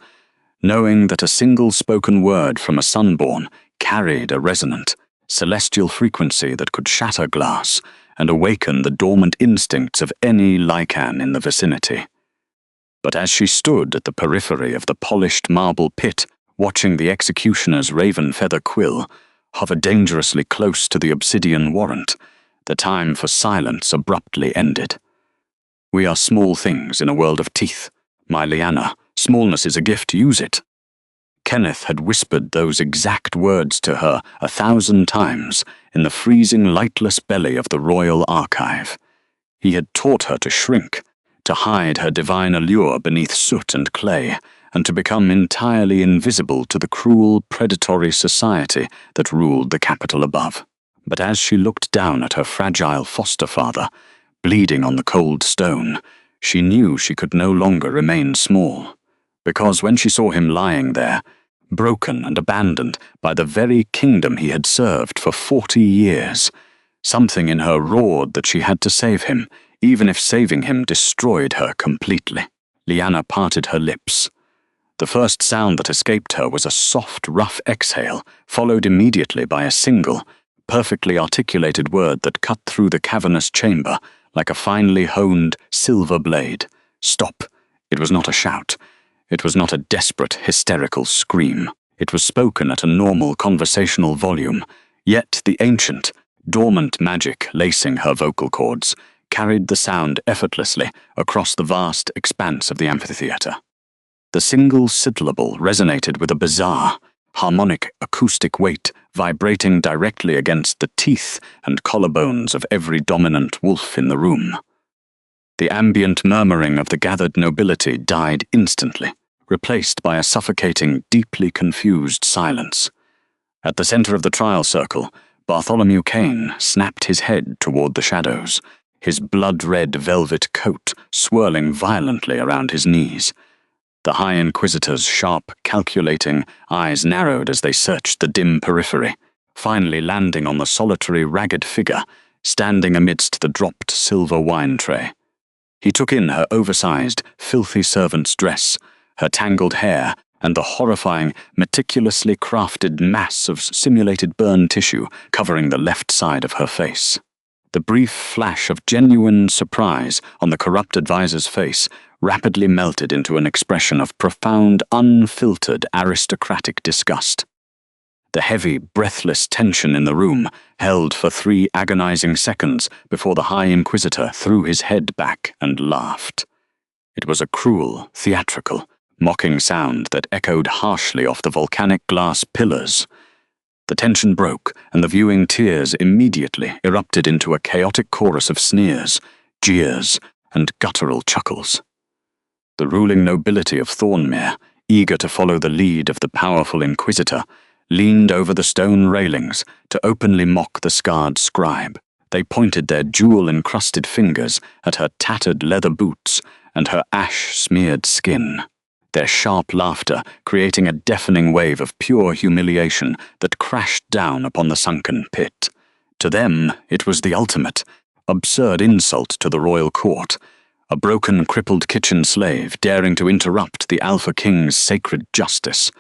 knowing that a single spoken word from a sunborn carried a resonant, celestial frequency that could shatter glass and awaken the dormant instincts of any Lycan in the vicinity. But as she stood at the periphery of the polished marble pit, watching the executioner's raven feather quill hover dangerously close to the obsidian warrant, the time for silence abruptly ended. "We are small things in a world of teeth. My Lyanna, smallness is a gift, use it." Kenneth had whispered those exact words to her 1,000 times in the freezing, lightless belly of the royal archive. He had taught her to shrink, to hide her divine allure beneath soot and clay, and to become entirely invisible to the cruel, predatory society that ruled the capital above. But as she looked down at her fragile foster father, bleeding on the cold stone, she knew she could no longer remain small. Because when she saw him lying there, broken and abandoned by the very kingdom he had served for 40 years, something in her roared that she had to save him, even if saving him destroyed her completely. Lyanna parted her lips. The first sound that escaped her was a soft, rough exhale, followed immediately by a single, perfectly articulated word that cut through the cavernous chamber like a finely honed silver blade. Stop. It was not a shout. It was not a desperate, hysterical scream. It was spoken at a normal conversational volume, yet the ancient, dormant magic lacing her vocal cords carried the sound effortlessly across the vast expanse of the amphitheater. The single syllable resonated with a bizarre, harmonic acoustic weight vibrating directly against the teeth and collarbones of every dominant wolf in the room. The ambient murmuring of the gathered nobility died instantly, replaced by a suffocating, deeply confused silence. At the center of the trial circle, Bartholomew Kane snapped his head toward the shadows, his blood-red velvet coat swirling violently around his knees. The High Inquisitor's sharp, calculating eyes narrowed as they searched the dim periphery, finally landing on the solitary, ragged figure standing amidst the dropped silver wine tray. He took in her oversized, filthy servant's dress, her tangled hair, and the horrifying, meticulously crafted mass of simulated burn tissue covering the left side of her face. The brief flash of genuine surprise on the corrupt advisor's face rapidly melted into an expression of profound, unfiltered aristocratic disgust. The heavy, breathless tension in the room held for 3 agonizing seconds before the High Inquisitor threw his head back and laughed. It was a cruel, theatrical, mocking sound that echoed harshly off the volcanic glass pillars. The tension broke, and the viewing tiers immediately erupted into a chaotic chorus of sneers, jeers, and guttural chuckles. The ruling nobility of Thornmere, eager to follow the lead of the powerful Inquisitor, leaned over the stone railings to openly mock the scarred scribe. They pointed their jewel-encrusted fingers at her tattered leather boots and her ash-smeared skin, their sharp laughter creating a deafening wave of pure humiliation that crashed down upon the sunken pit. To them, it was the ultimate, absurd insult to the royal court, a broken, crippled kitchen slave daring to interrupt the Alpha King's sacred justice.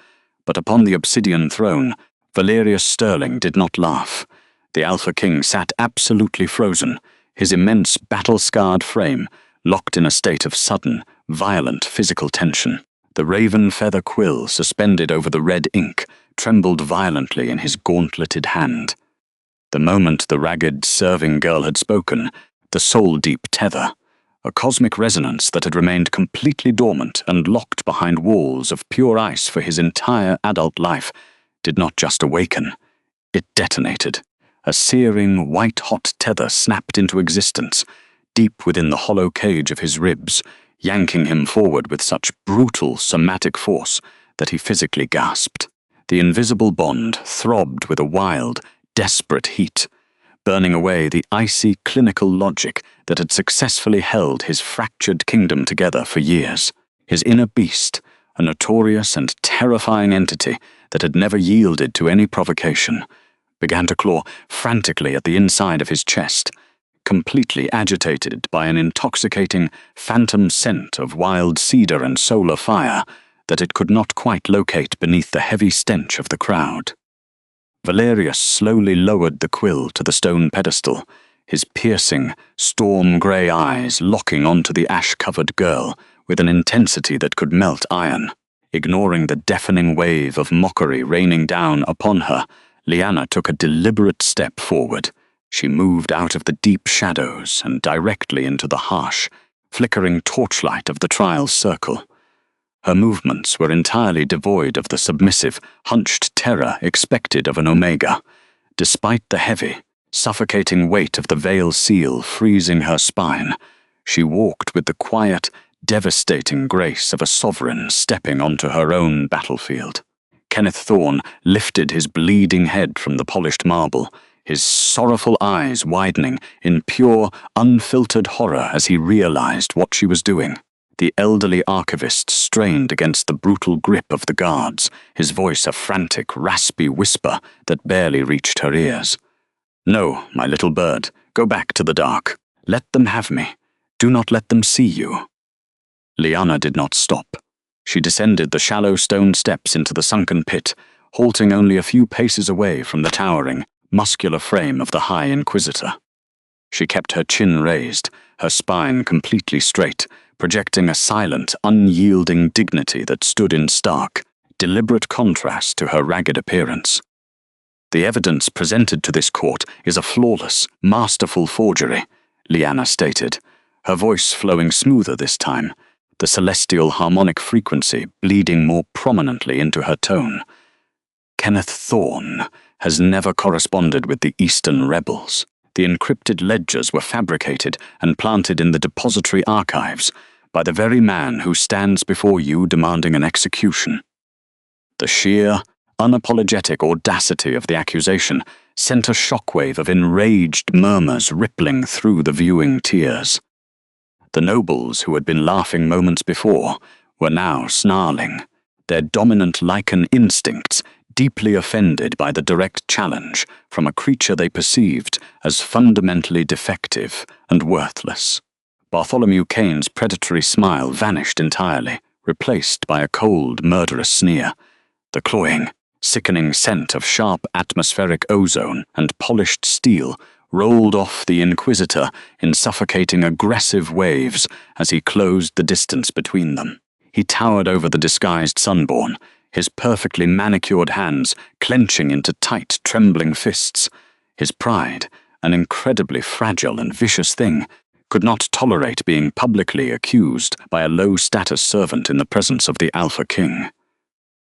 But upon the obsidian throne, Valerius Sterling did not laugh. The Alpha King sat absolutely frozen, his immense battle-scarred frame locked in a state of sudden, violent physical tension. The raven feather quill suspended over the red ink trembled violently in his gauntleted hand. The moment the ragged serving girl had spoken, the soul-deep tether, a cosmic resonance that had remained completely dormant and locked behind walls of pure ice for his entire adult life, did not just awaken. It detonated. A searing, white-hot tether snapped into existence, deep within the hollow cage of his ribs, yanking him forward with such brutal somatic force that he physically gasped. The invisible bond throbbed with a wild, desperate heat, burning away the icy clinical logic that had successfully held his fractured kingdom together for years. His inner beast, a notorious and terrifying entity that had never yielded to any provocation, began to claw frantically at the inside of his chest, completely agitated by an intoxicating phantom scent of wild cedar and solar fire that it could not quite locate beneath the heavy stench of the crowd. Valerius slowly lowered the quill to the stone pedestal, his piercing, storm-grey eyes locking onto the ash-covered girl with an intensity that could melt iron. Ignoring the deafening wave of mockery raining down upon her, Lyanna took a deliberate step forward. She moved out of the deep shadows and directly into the harsh, flickering torchlight of the trial's circle. Her movements were entirely devoid of the submissive, hunched terror expected of an Omega. Despite the heavy, suffocating weight of the Veil Seal freezing her spine, she walked with the quiet, devastating grace of a sovereign stepping onto her own battlefield. Kenneth Thorne lifted his bleeding head from the polished marble, his sorrowful eyes widening in pure, unfiltered horror as he realized what she was doing. The elderly archivist strained against the brutal grip of the guards, his voice a frantic, raspy whisper that barely reached her ears. "No, my little bird, go back to the dark. Let them have me. Do not let them see you." Lyanna did not stop. She descended the shallow stone steps into the sunken pit, halting only a few paces away from the towering, muscular frame of the High Inquisitor. She kept her chin raised, her spine completely straight, projecting a silent, unyielding dignity that stood in stark, deliberate contrast to her ragged appearance. "The evidence presented to this court is a flawless, masterful forgery," Lyanna stated, her voice flowing smoother this time, the celestial harmonic frequency bleeding more prominently into her tone. "Kenneth Thorne has never corresponded with the Eastern rebels. The encrypted ledgers were fabricated and planted in the depository archives by the very man who stands before you demanding an execution." The sheer, unapologetic audacity of the accusation sent a shockwave of enraged murmurs rippling through the viewing tiers. The nobles who had been laughing moments before were now snarling, their dominant lichen instincts deeply offended by the direct challenge from a creature they perceived as fundamentally defective and worthless. Bartholomew Kane's predatory smile vanished entirely, replaced by a cold, murderous sneer. The cloying, sickening scent of sharp atmospheric ozone and polished steel rolled off the Inquisitor in suffocating aggressive waves as he closed the distance between them. He towered over the disguised Sunborn, his perfectly manicured hands clenching into tight, trembling fists. His pride, an incredibly fragile and vicious thing, could not tolerate being publicly accused by a low-status servant in the presence of the Alpha King.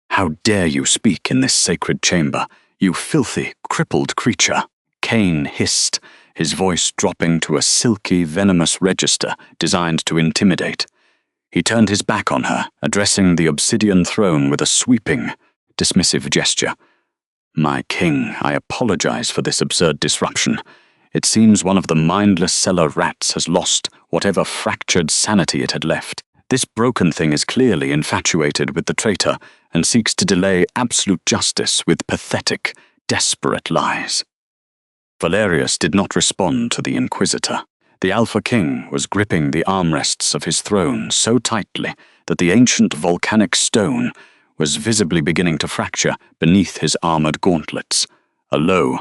"How dare you speak in this sacred chamber, you filthy, crippled creature?" Kane hissed, his voice dropping to a silky, venomous register designed to intimidate. He turned his back on her, addressing the obsidian throne with a sweeping, dismissive gesture. "My king, I apologize for this absurd disruption. It seems one of the mindless cellar rats has lost whatever fractured sanity it had left. This broken thing is clearly infatuated with the traitor and seeks to delay absolute justice with pathetic, desperate lies." Valerius did not respond to the Inquisitor. The Alpha King was gripping the armrests of his throne so tightly that the ancient volcanic stone was visibly beginning to fracture beneath his armored gauntlets. A low,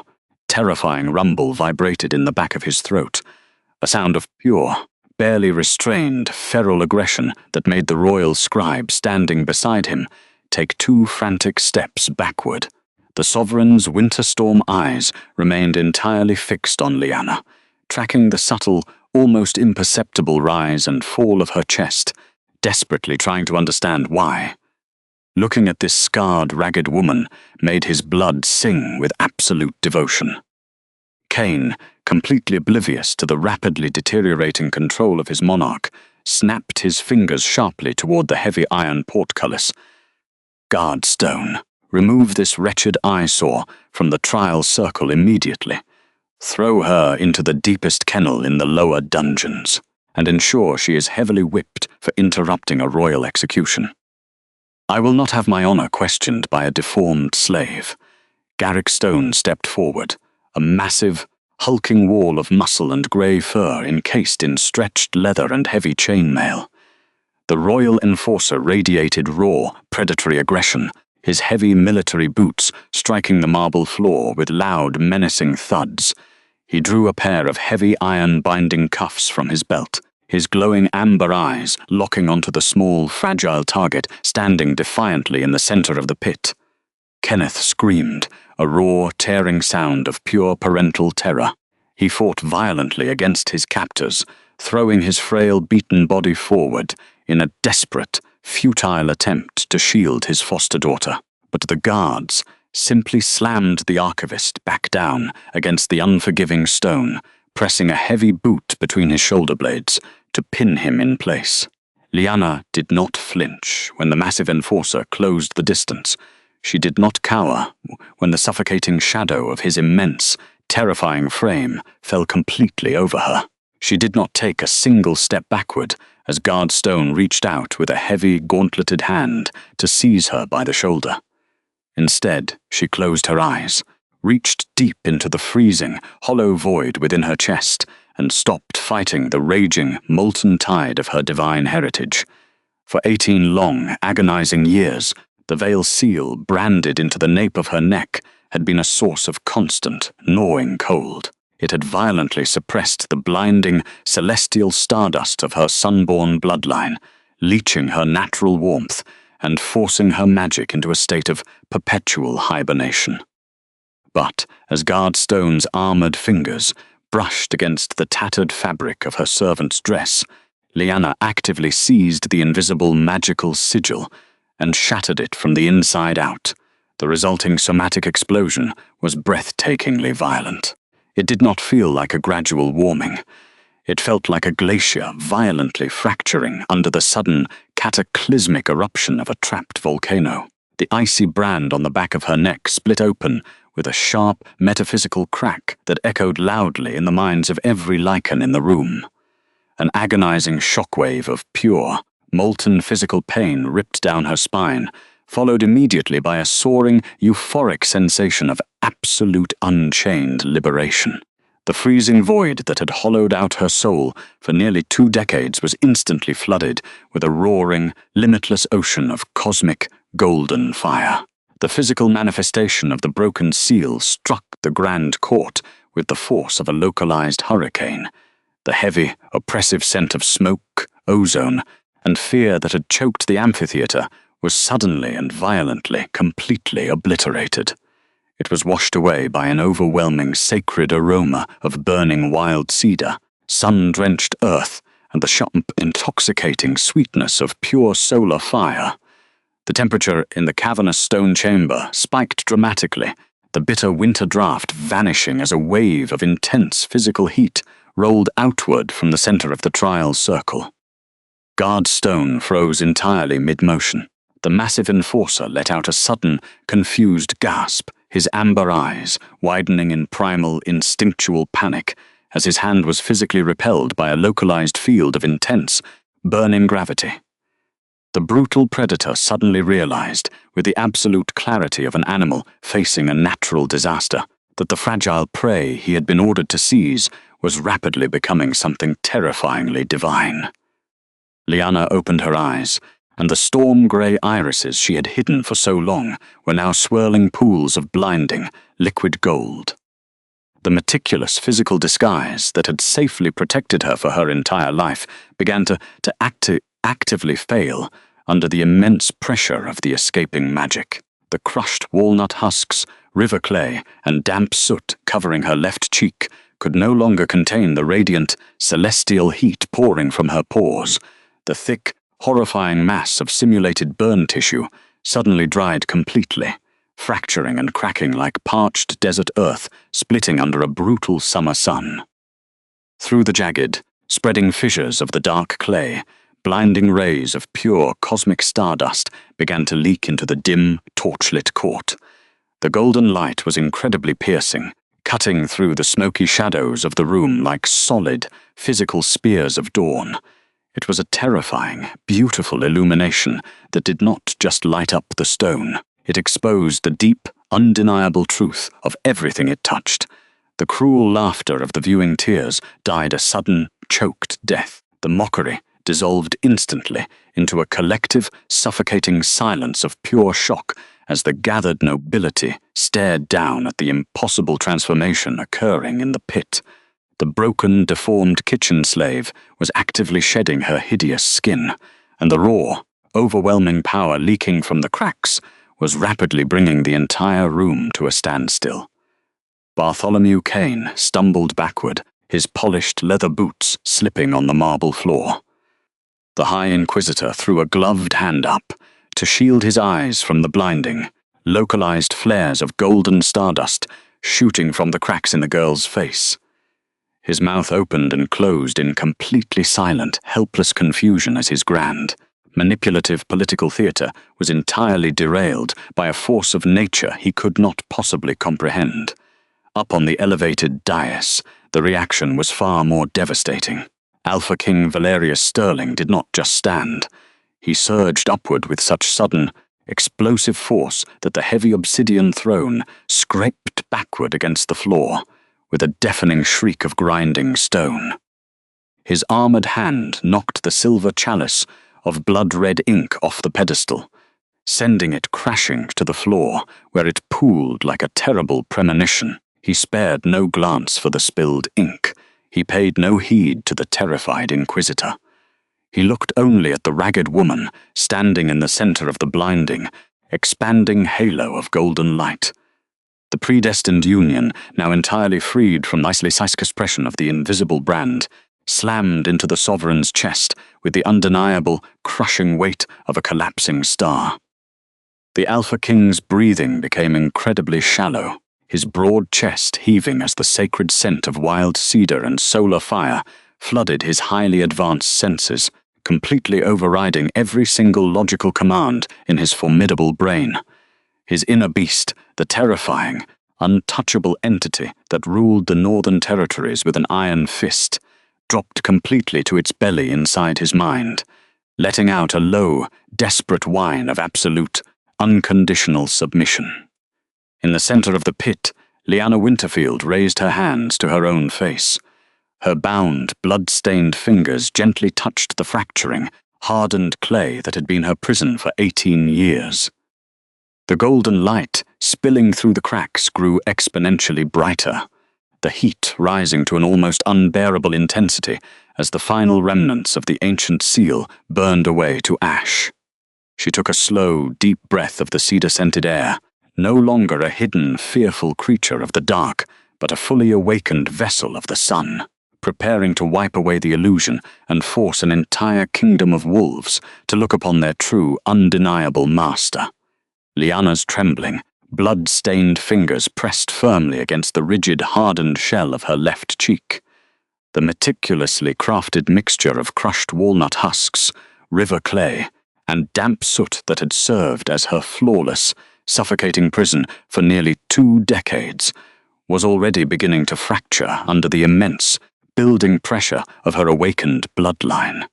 terrifying rumble vibrated in the back of his throat, a sound of pure, barely restrained, feral aggression that made the royal scribe standing beside him take 2 frantic steps backward. The sovereign's winter-storm eyes remained entirely fixed on Lyanna, tracking the subtle, almost imperceptible rise and fall of her chest, desperately trying to understand why. Looking at this scarred, ragged woman made his blood sing with absolute devotion. Kane, completely oblivious to the rapidly deteriorating control of his monarch, snapped his fingers sharply toward the heavy iron portcullis. "Guardstone, remove this wretched eyesore from the trial circle immediately. Throw her into the deepest kennel in the lower dungeons, and ensure she is heavily whipped for interrupting a royal execution. I will not have my honor questioned by a deformed slave." Garrick Stone stepped forward, a massive, hulking wall of muscle and grey fur encased in stretched leather and heavy chainmail. The royal enforcer radiated raw, predatory aggression, his heavy military boots striking the marble floor with loud, menacing thuds. He drew a pair of heavy iron-binding cuffs from his belt, his glowing amber eyes locking onto the small, fragile target standing defiantly in the center of the pit. Kenneth screamed, a raw, tearing sound of pure parental terror. He fought violently against his captors, throwing his frail, beaten body forward in a desperate, futile attempt to shield his foster daughter. But the guards simply slammed the archivist back down against the unforgiving stone, pressing a heavy boot between his shoulder blades to pin him in place. Lyanna did not flinch when the massive enforcer closed the distance. She did not cower when the suffocating shadow of his immense, terrifying frame fell completely over her. She did not take a single step backward as Guard Stone reached out with a heavy, gauntleted hand to seize her by the shoulder. Instead, she closed her eyes, reached deep into the freezing, hollow void within her chest, and stopped fighting the raging, molten tide of her divine heritage. For 18 long, agonizing years, the Veil Seal branded into the nape of her neck had been a source of constant, gnawing cold. It had violently suppressed the blinding, celestial stardust of her sunborn bloodline, leeching her natural warmth and forcing her magic into a state of perpetual hibernation. But as Guard Stone's armored fingers brushed against the tattered fabric of her servant's dress, Lyanna actively seized the invisible magical sigil and shattered it from the inside out. The resulting somatic explosion was breathtakingly violent. It did not feel like a gradual warming. It felt like a glacier violently fracturing under the sudden, cataclysmic eruption of a trapped volcano. The icy brand on the back of her neck split open with a sharp, metaphysical crack that echoed loudly in the minds of every lichen in the room. An agonizing shockwave of pure, molten physical pain ripped down her spine, followed immediately by a soaring, euphoric sensation of absolute unchained liberation. The freezing void that had hollowed out her soul for nearly 2 decades was instantly flooded with a roaring, limitless ocean of cosmic, golden fire. The physical manifestation of the broken seal struck the Grand Court with the force of a localized hurricane. The heavy, oppressive scent of smoke, ozone, and fear that had choked the amphitheater was suddenly and violently, completely obliterated. It was washed away by an overwhelming sacred aroma of burning wild cedar, sun-drenched earth, and the sharp, intoxicating sweetness of pure solar fire. The temperature in the cavernous stone chamber spiked dramatically, the bitter winter draft vanishing as a wave of intense physical heat rolled outward from the center of the trial circle. Guard Stone froze entirely mid-motion. The massive enforcer let out a sudden, confused gasp, his amber eyes widening in primal, instinctual panic as his hand was physically repelled by a localized field of intense, burning gravity. The brutal predator suddenly realized, with the absolute clarity of an animal facing a natural disaster, that the fragile prey he had been ordered to seize was rapidly becoming something terrifyingly divine. Lyanna opened her eyes, and the storm-grey irises she had hidden for so long were now swirling pools of blinding, liquid gold. The meticulous physical disguise that had safely protected her for her entire life began to actively fail under the immense pressure of the escaping magic. The crushed walnut husks, river clay, and damp soot covering her left cheek could no longer contain the radiant, celestial heat pouring from her pores. The thick, horrifying mass of simulated burn tissue suddenly dried completely, fracturing and cracking like parched desert earth splitting under a brutal summer sun. Through the jagged, spreading fissures of the dark clay, blinding rays of pure cosmic stardust began to leak into the dim, torchlit court. The golden light was incredibly piercing, cutting through the smoky shadows of the room like solid, physical spears of dawn. It was a terrifying, beautiful illumination that did not just light up the stone. It exposed the deep, undeniable truth of everything it touched. The cruel laughter of the viewing tears died a sudden, choked death. The mockery dissolved instantly into a collective, suffocating silence of pure shock as the gathered nobility stared down at the impossible transformation occurring in the pit. The broken, deformed kitchen slave was actively shedding her hideous skin, and the raw, overwhelming power leaking from the cracks was rapidly bringing the entire room to a standstill. Bartholomew Kane stumbled backward, his polished leather boots slipping on the marble floor. The High Inquisitor threw a gloved hand up to shield his eyes from the blinding, localized flares of golden stardust shooting from the cracks in the girl's face. His mouth opened and closed in completely silent, helpless confusion as his grand, manipulative political theatre was entirely derailed by a force of nature he could not possibly comprehend. Up on the elevated dais, the reaction was far more devastating. Alpha King Valerius Sterling did not just stand. He surged upward with such sudden, explosive force that the heavy obsidian throne scraped backward against the floor, with a deafening shriek of grinding stone. His armored hand knocked the silver chalice of blood-red ink off the pedestal, sending it crashing to the floor, where it pooled like a terrible premonition. He spared no glance for the spilled ink. He paid no heed to the terrified Inquisitor. He looked only at the ragged woman standing in the center of the blinding, expanding halo of golden light. The predestined union, now entirely freed from the isliciscus pressure of the invisible brand, slammed into the sovereign's chest with the undeniable, crushing weight of a collapsing star. The Alpha King's breathing became incredibly shallow, his broad chest heaving as the sacred scent of wild cedar and solar fire flooded his highly advanced senses, completely overriding every single logical command in his formidable brain. His inner beast, the terrifying, untouchable entity that ruled the northern territories with an iron fist, dropped completely to its belly inside his mind, letting out a low, desperate whine of absolute, unconditional submission. In the center of the pit, Lyanna Winterfield raised her hands to her own face. Her bound, blood-stained fingers gently touched the fracturing, hardened clay that had been her prison for 18 years. The golden light, spilling through the cracks, grew exponentially brighter, the heat rising to an almost unbearable intensity as the final remnants of the ancient seal burned away to ash. She took a slow, deep breath of the cedar-scented air, no longer a hidden, fearful creature of the dark, but a fully awakened vessel of the sun, preparing to wipe away the illusion and force an entire kingdom of wolves to look upon their true, undeniable master. Lyanna's trembling, blood-stained fingers pressed firmly against the rigid, hardened shell of her left cheek. The meticulously crafted mixture of crushed walnut husks, river clay, and damp soot that had served as her flawless, suffocating prison for nearly 2 decades, was already beginning to fracture under the immense, building pressure of her awakened bloodline.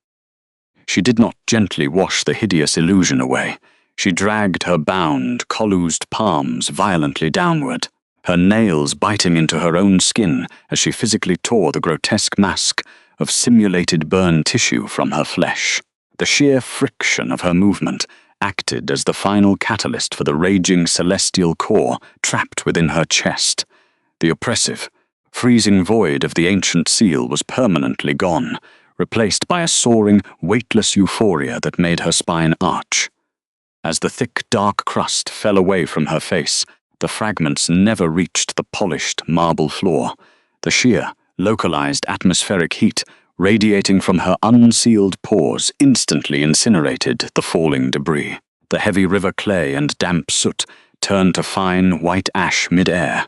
She did not gently wash the hideous illusion away. She dragged her bound, collused palms violently downward, her nails biting into her own skin as she physically tore the grotesque mask of simulated burned tissue from her flesh. The sheer friction of her movement acted as the final catalyst for the raging celestial core trapped within her chest. The oppressive, freezing void of the ancient seal was permanently gone, replaced by a soaring, weightless euphoria that made her spine arch. As the thick, dark crust fell away from her face, the fragments never reached the polished marble floor. The sheer, localized atmospheric heat radiating from her unsealed pores instantly incinerated the falling debris. The heavy river clay and damp soot turned to fine, white ash mid-air,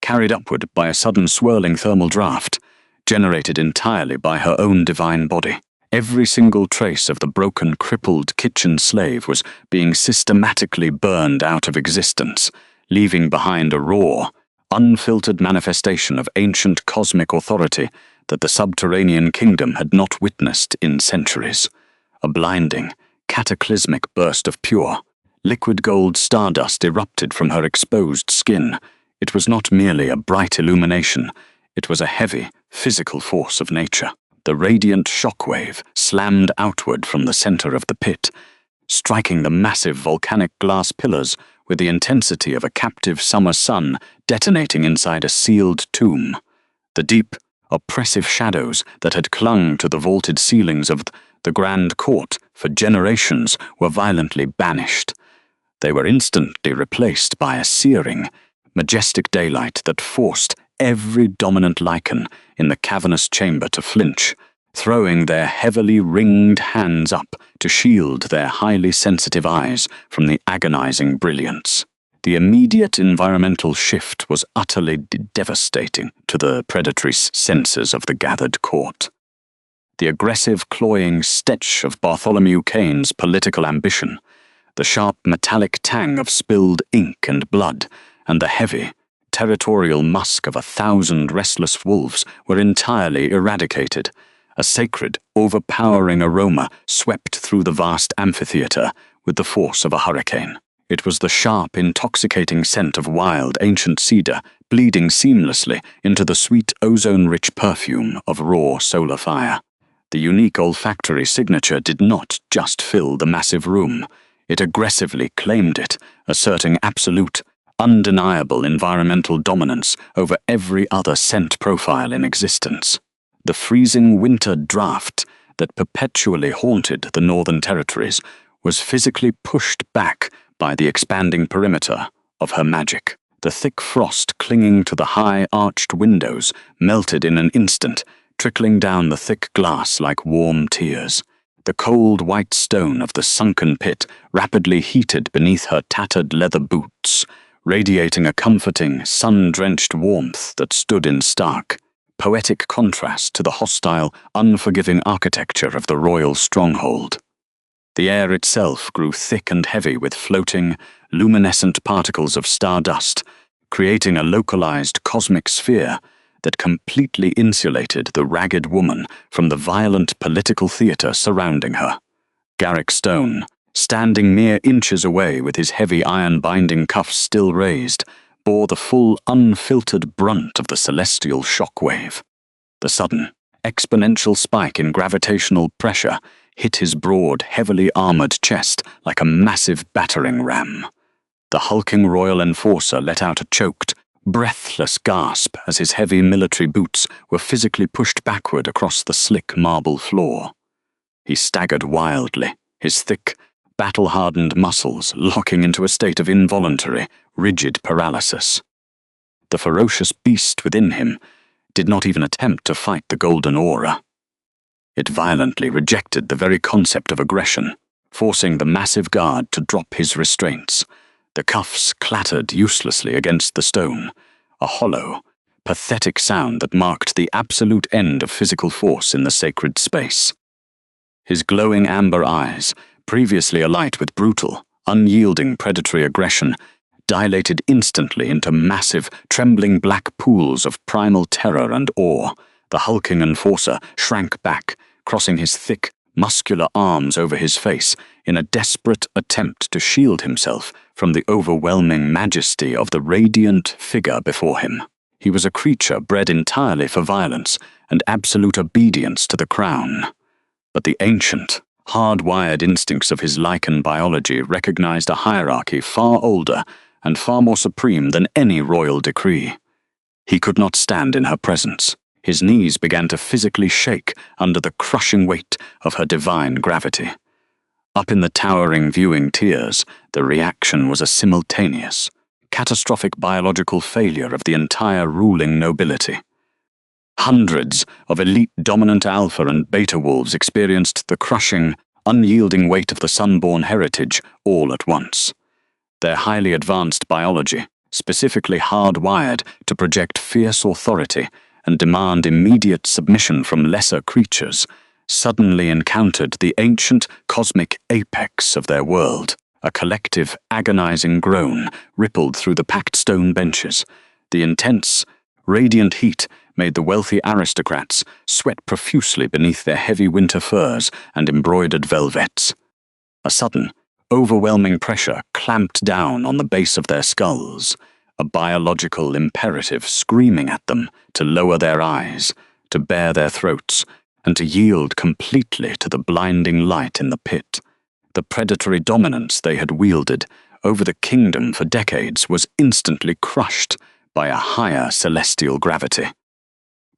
carried upward by a sudden swirling thermal draft, generated entirely by her own divine body. Every single trace of the broken, crippled kitchen slave was being systematically burned out of existence, leaving behind a raw, unfiltered manifestation of ancient cosmic authority that the subterranean kingdom had not witnessed in centuries. A blinding, cataclysmic burst of pure, liquid gold stardust erupted from her exposed skin, It was not merely a bright illumination, it was a heavy, physical force of nature. The radiant shockwave slammed outward from the center of the pit, striking the massive volcanic glass pillars with the intensity of a captive summer sun detonating inside a sealed tomb. The deep, oppressive shadows that had clung to the vaulted ceilings of the Grand Court for generations were violently banished. They were instantly replaced by a searing, majestic daylight that forced every dominant lichen in the cavernous chamber to flinch, throwing their heavily ringed hands up to shield their highly sensitive eyes from the agonizing brilliance. The immediate environmental shift was utterly devastating to the predatory senses of the gathered court. The aggressive, cloying stench of Bartholomew Kane's political ambition, the sharp metallic tang of spilled ink and blood, and the heavy, territorial musk of 1,000 restless wolves were entirely eradicated. A sacred, overpowering aroma swept through the vast amphitheater with the force of a hurricane. It was the sharp, intoxicating scent of wild, ancient cedar bleeding seamlessly into the sweet, ozone-rich perfume of raw solar fire. The unique olfactory signature did not just fill the massive room. It aggressively claimed it, asserting absolute, undeniable environmental dominance over every other scent profile in existence. The freezing winter draft that perpetually haunted the Northern Territories was physically pushed back by the expanding perimeter of her magic. The thick frost clinging to the high arched windows melted in an instant, trickling down the thick glass like warm tears. The cold white stone of the sunken pit rapidly heated beneath her tattered leather boots, radiating a comforting, sun-drenched warmth that stood in stark, poetic contrast to the hostile, unforgiving architecture of the royal stronghold. The air itself grew thick and heavy with floating, luminescent particles of stardust, creating a localized cosmic sphere that completely insulated the ragged woman from the violent political theater surrounding her. Garrick Stone, standing mere inches away with his heavy iron-binding cuffs still raised, bore the full, unfiltered brunt of the celestial shockwave. The sudden, exponential spike in gravitational pressure hit his broad, heavily armored chest like a massive battering ram. The hulking royal enforcer let out a choked, breathless gasp as his heavy military boots were physically pushed backward across the slick marble floor. He staggered wildly, his thick, battle-hardened muscles locking into a state of involuntary, rigid paralysis. The ferocious beast within him did not even attempt to fight the golden aura. It violently rejected the very concept of aggression, forcing the massive guard to drop his restraints. The cuffs clattered uselessly against the stone, a hollow, pathetic sound that marked the absolute end of physical force in the sacred space. His glowing amber eyes, previously alight with brutal, unyielding predatory aggression, dilated instantly into massive, trembling black pools of primal terror and awe. The hulking enforcer shrank back, crossing his thick, muscular arms over his face in a desperate attempt to shield himself from the overwhelming majesty of the radiant figure before him. He was a creature bred entirely for violence and absolute obedience to the crown. But the ancient, hard-wired instincts of his lichen biology recognized a hierarchy far older and far more supreme than any royal decree. He could not stand in her presence. His knees began to physically shake under the crushing weight of her divine gravity. Up in the towering viewing tiers, the reaction was a simultaneous, catastrophic biological failure of the entire ruling nobility. Hundreds of elite dominant alpha and beta wolves experienced the crushing, unyielding weight of the sunborn heritage all at once. Their highly advanced biology, specifically hardwired to project fierce authority and demand immediate submission from lesser creatures, suddenly encountered the ancient cosmic apex of their world. A collective, agonizing groan rippled through the packed stone benches. The intense, radiant heat made the wealthy aristocrats sweat profusely beneath their heavy winter furs and embroidered velvets. A sudden, overwhelming pressure clamped down on the base of their skulls. a biological imperative screaming at them to lower their eyes, to bare their throats, and to yield completely to the blinding light in the pit. The predatory dominance they had wielded over the kingdom for decades was instantly crushed by a higher celestial gravity.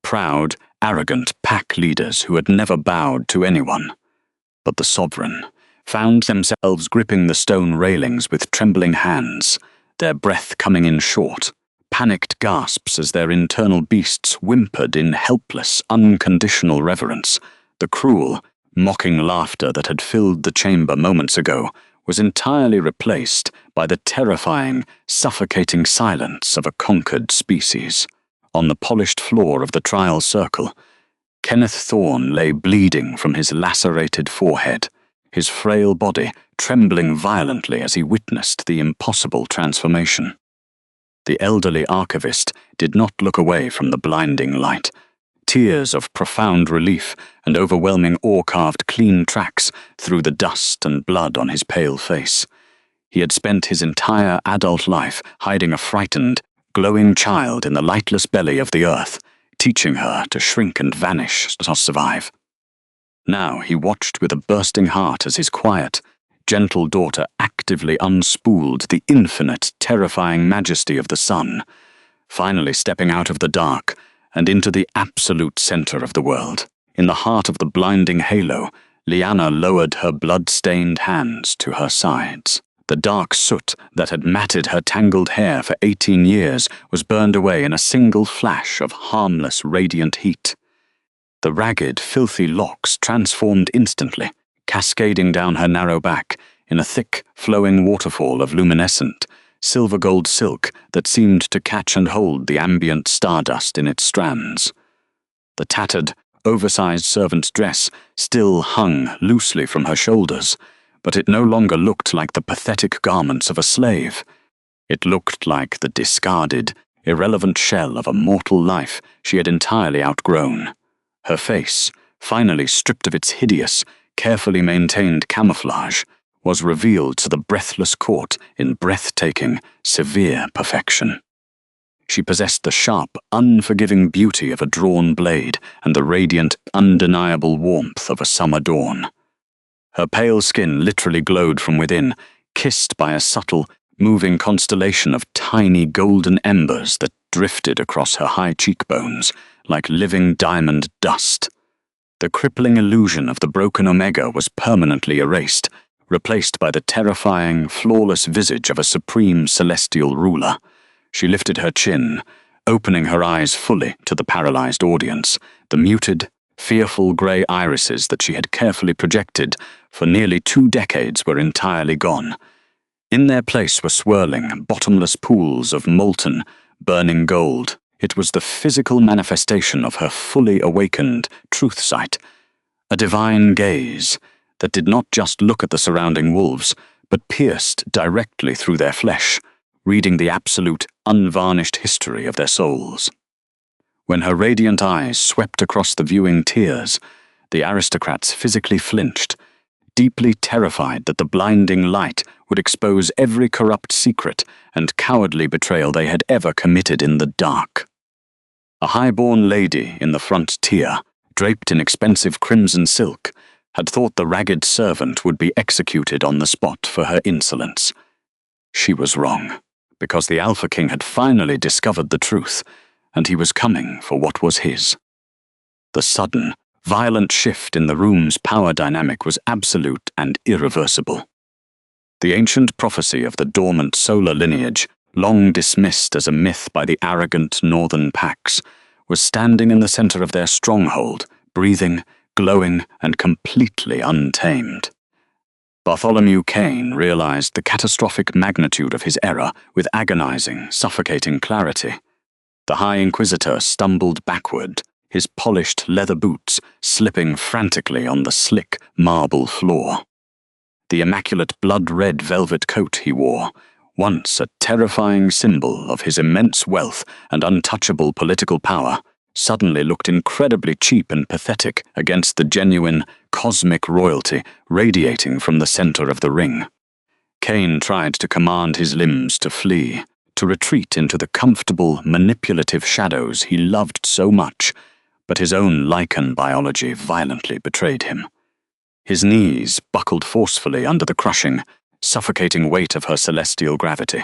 Proud, arrogant pack leaders who had never bowed to anyone. But the sovereign found themselves gripping the stone railings with trembling hands, their breath coming in short, panicked gasps as their internal beasts whimpered in helpless, unconditional reverence. The cruel, mocking laughter that had filled the chamber moments ago was entirely replaced by the terrifying, suffocating silence of a conquered species. On the polished floor of the trial circle, Kenneth Thorne lay bleeding from his lacerated forehead, his frail body trembling violently as he witnessed the impossible transformation. The elderly archivist did not look away from the blinding light. Tears of profound relief and overwhelming awe carved clean tracks through the dust and blood on his pale face. He had spent his entire adult life hiding a frightened, glowing child in the lightless belly of the earth, teaching her to shrink and vanish to survive. Now he watched with a bursting heart as his quiet, gentle daughter actively unspooled the infinite, terrifying majesty of the sun, finally stepping out of the dark and into the absolute center of the world. In the heart of the blinding halo, Lyanna lowered her blood-stained hands to her sides. The dark soot that had matted her tangled hair for 18 years was burned away in a single flash of harmless, radiant heat. The ragged, filthy locks transformed instantly, cascading down her narrow back in a thick, flowing waterfall of luminescent, silver-gold silk that seemed to catch and hold the ambient stardust in its strands. The tattered, oversized servant's dress still hung loosely from her shoulders, but it no longer looked like the pathetic garments of a slave. It looked like the discarded, irrelevant shell of a mortal life she had entirely outgrown. Her face, finally stripped of its hideous, carefully maintained camouflage, was revealed to the breathless court in breathtaking, severe perfection. She possessed the sharp, unforgiving beauty of a drawn blade and the radiant, undeniable warmth of a summer dawn. Her pale skin literally glowed from within, kissed by a subtle, moving constellation of tiny golden embers that drifted across her high cheekbones like living diamond dust. The crippling illusion of the broken Omega was permanently erased, replaced by the terrifying, flawless visage of a supreme celestial ruler. She lifted her chin, opening her eyes fully to the paralyzed audience. The muted, fearful grey irises that she had carefully projected for nearly 2 decades were entirely gone. In their place were swirling, bottomless pools of molten, burning gold. It was the physical manifestation of her fully awakened truth sight, a divine gaze that did not just look at the surrounding wolves, but pierced directly through their flesh, reading the absolute, unvarnished history of their souls. When her radiant eyes swept across the viewing tiers, the aristocrats physically flinched, deeply terrified that the blinding light would expose every corrupt secret and cowardly betrayal they had ever committed in the dark. A high-born lady in the front tier, draped in expensive crimson silk, had thought the ragged servant would be executed on the spot for her insolence. She was wrong, because the Alpha King had finally discovered the truth, and he was coming for what was his. The sudden, violent shift in the room's power dynamic was absolute and irreversible. The ancient prophecy of the dormant solar lineage, long dismissed as a myth by the arrogant northern packs, was standing in the center of their stronghold, breathing, glowing, and completely untamed. Bartholomew Kane realized the catastrophic magnitude of his error with agonizing, suffocating clarity. The High Inquisitor stumbled backward, his polished leather boots slipping frantically on the slick marble floor. The immaculate blood-red velvet coat he wore, once a terrifying symbol of his immense wealth and untouchable political power, suddenly looked incredibly cheap and pathetic against the genuine, cosmic royalty radiating from the center of the ring. Kane tried to command his limbs to flee, to retreat into the comfortable, manipulative shadows he loved so much, but his own lichen biology violently betrayed him. His knees buckled forcefully under the crushing, suffocating weight of her celestial gravity.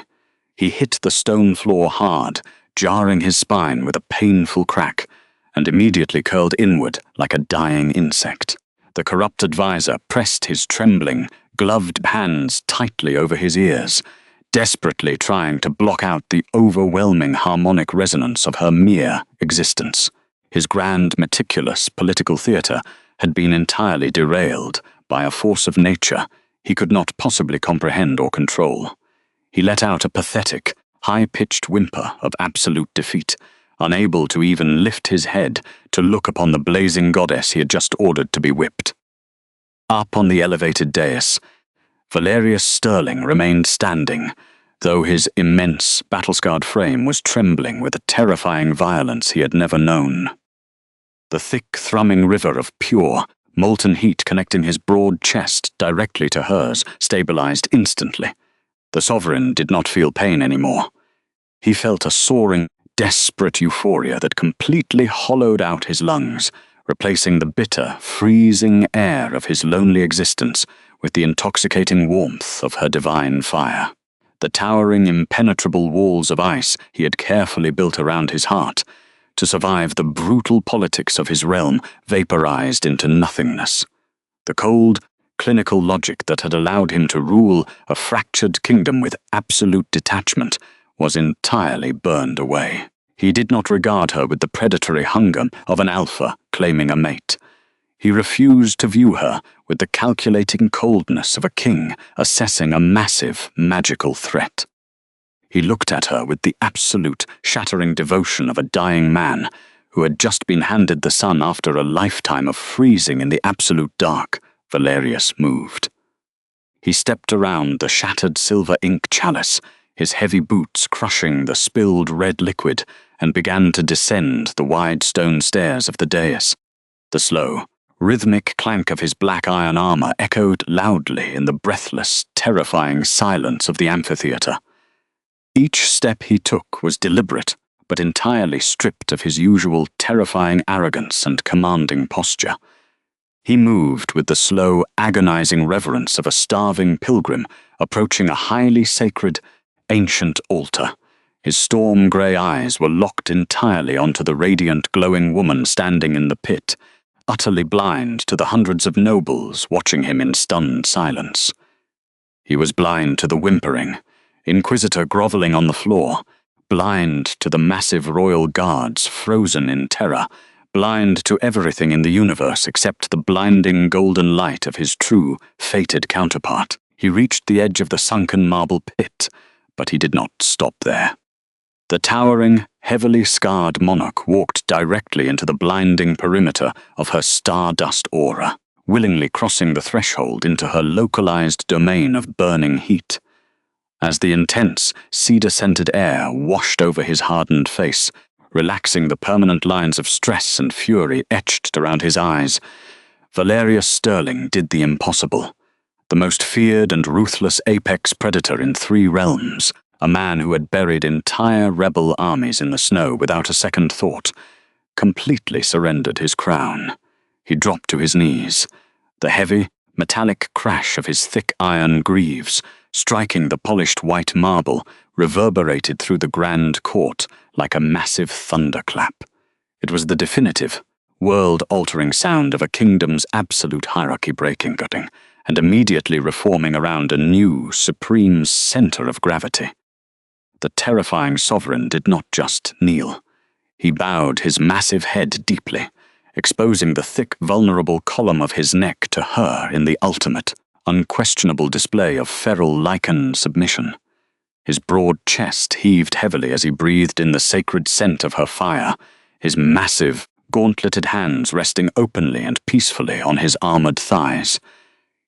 He hit the stone floor hard, jarring his spine with a painful crack, and immediately curled inward like a dying insect. The corrupt advisor pressed his trembling, gloved hands tightly over his ears, desperately trying to block out the overwhelming harmonic resonance of her mere existence. His grand, meticulous political theatre had been entirely derailed by a force of nature he could not possibly comprehend or control. He let out a pathetic, high-pitched whimper of absolute defeat, unable to even lift his head to look upon the blazing goddess he had just ordered to be whipped. Up on the elevated dais, Valerius Sterling remained standing, though his immense, battle-scarred frame was trembling with a terrifying violence he had never known. The thick, thrumming river of pure, molten heat connecting his broad chest directly to hers stabilized instantly. The sovereign did not feel pain anymore. He felt a soaring, desperate euphoria that completely hollowed out his lungs, replacing the bitter, freezing air of his lonely existence with the intoxicating warmth of her divine fire. The towering, impenetrable walls of ice he had carefully built around his heart, to survive the brutal politics of his realm, vaporized into nothingness. The cold, clinical logic that had allowed him to rule a fractured kingdom with absolute detachment was entirely burned away. He did not regard her with the predatory hunger of an alpha claiming a mate. He refused to view her with the calculating coldness of a king assessing a massive, magical threat. He looked at her with the absolute, shattering devotion of a dying man who had just been handed the sun after a lifetime of freezing in the absolute dark. Valerius moved. He stepped around the shattered silver ink chalice, his heavy boots crushing the spilled red liquid, and began to descend the wide stone stairs of the dais. The slow, rhythmic clank of his black iron armor echoed loudly in the breathless, terrifying silence of the amphitheater. Each step he took was deliberate, but entirely stripped of his usual terrifying arrogance and commanding posture. He moved with the slow, agonizing reverence of a starving pilgrim approaching a highly sacred, ancient altar. His storm-grey eyes were locked entirely onto the radiant, glowing woman standing in the pit, utterly blind to the hundreds of nobles watching him in stunned silence. He was blind to the whimpering, inquisitor groveling on the floor, blind to the massive royal guards frozen in terror, blind to everything in the universe except the blinding golden light of his true, fated counterpart. He reached the edge of the sunken marble pit, but he did not stop there. The towering, heavily scarred monarch walked directly into the blinding perimeter of her stardust aura, willingly crossing the threshold into her localized domain of burning heat. As the intense, cedar-scented air washed over his hardened face, relaxing the permanent lines of stress and fury etched around his eyes, Valerius Sterling did the impossible. The most feared and ruthless apex predator in 3 realms, a man who had buried entire rebel armies in the snow without a second thought, completely surrendered his crown. He dropped to his knees. The heavy, metallic crash of his thick iron greaves, striking the polished white marble, reverberated through the grand court like a massive thunderclap. It was the definitive, world-altering sound of a kingdom's absolute hierarchy breaking, and immediately reforming around a new, supreme center of gravity. The terrifying sovereign did not just kneel. He bowed his massive head deeply, exposing the thick, vulnerable column of his neck to her in the ultimate, unquestionable display of feral lichen submission. His broad chest heaved heavily as he breathed in the sacred scent of her fire, his massive, gauntleted hands resting openly and peacefully on his armored thighs.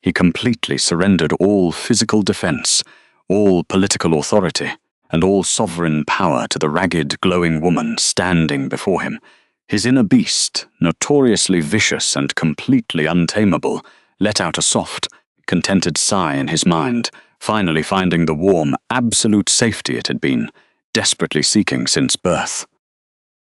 He completely surrendered all physical defense, all political authority, and all sovereign power to the ragged, glowing woman standing before him. His inner beast, notoriously vicious and completely untamable, let out a soft, contented sigh in his mind, finally finding the warm, absolute safety it had been desperately seeking since birth.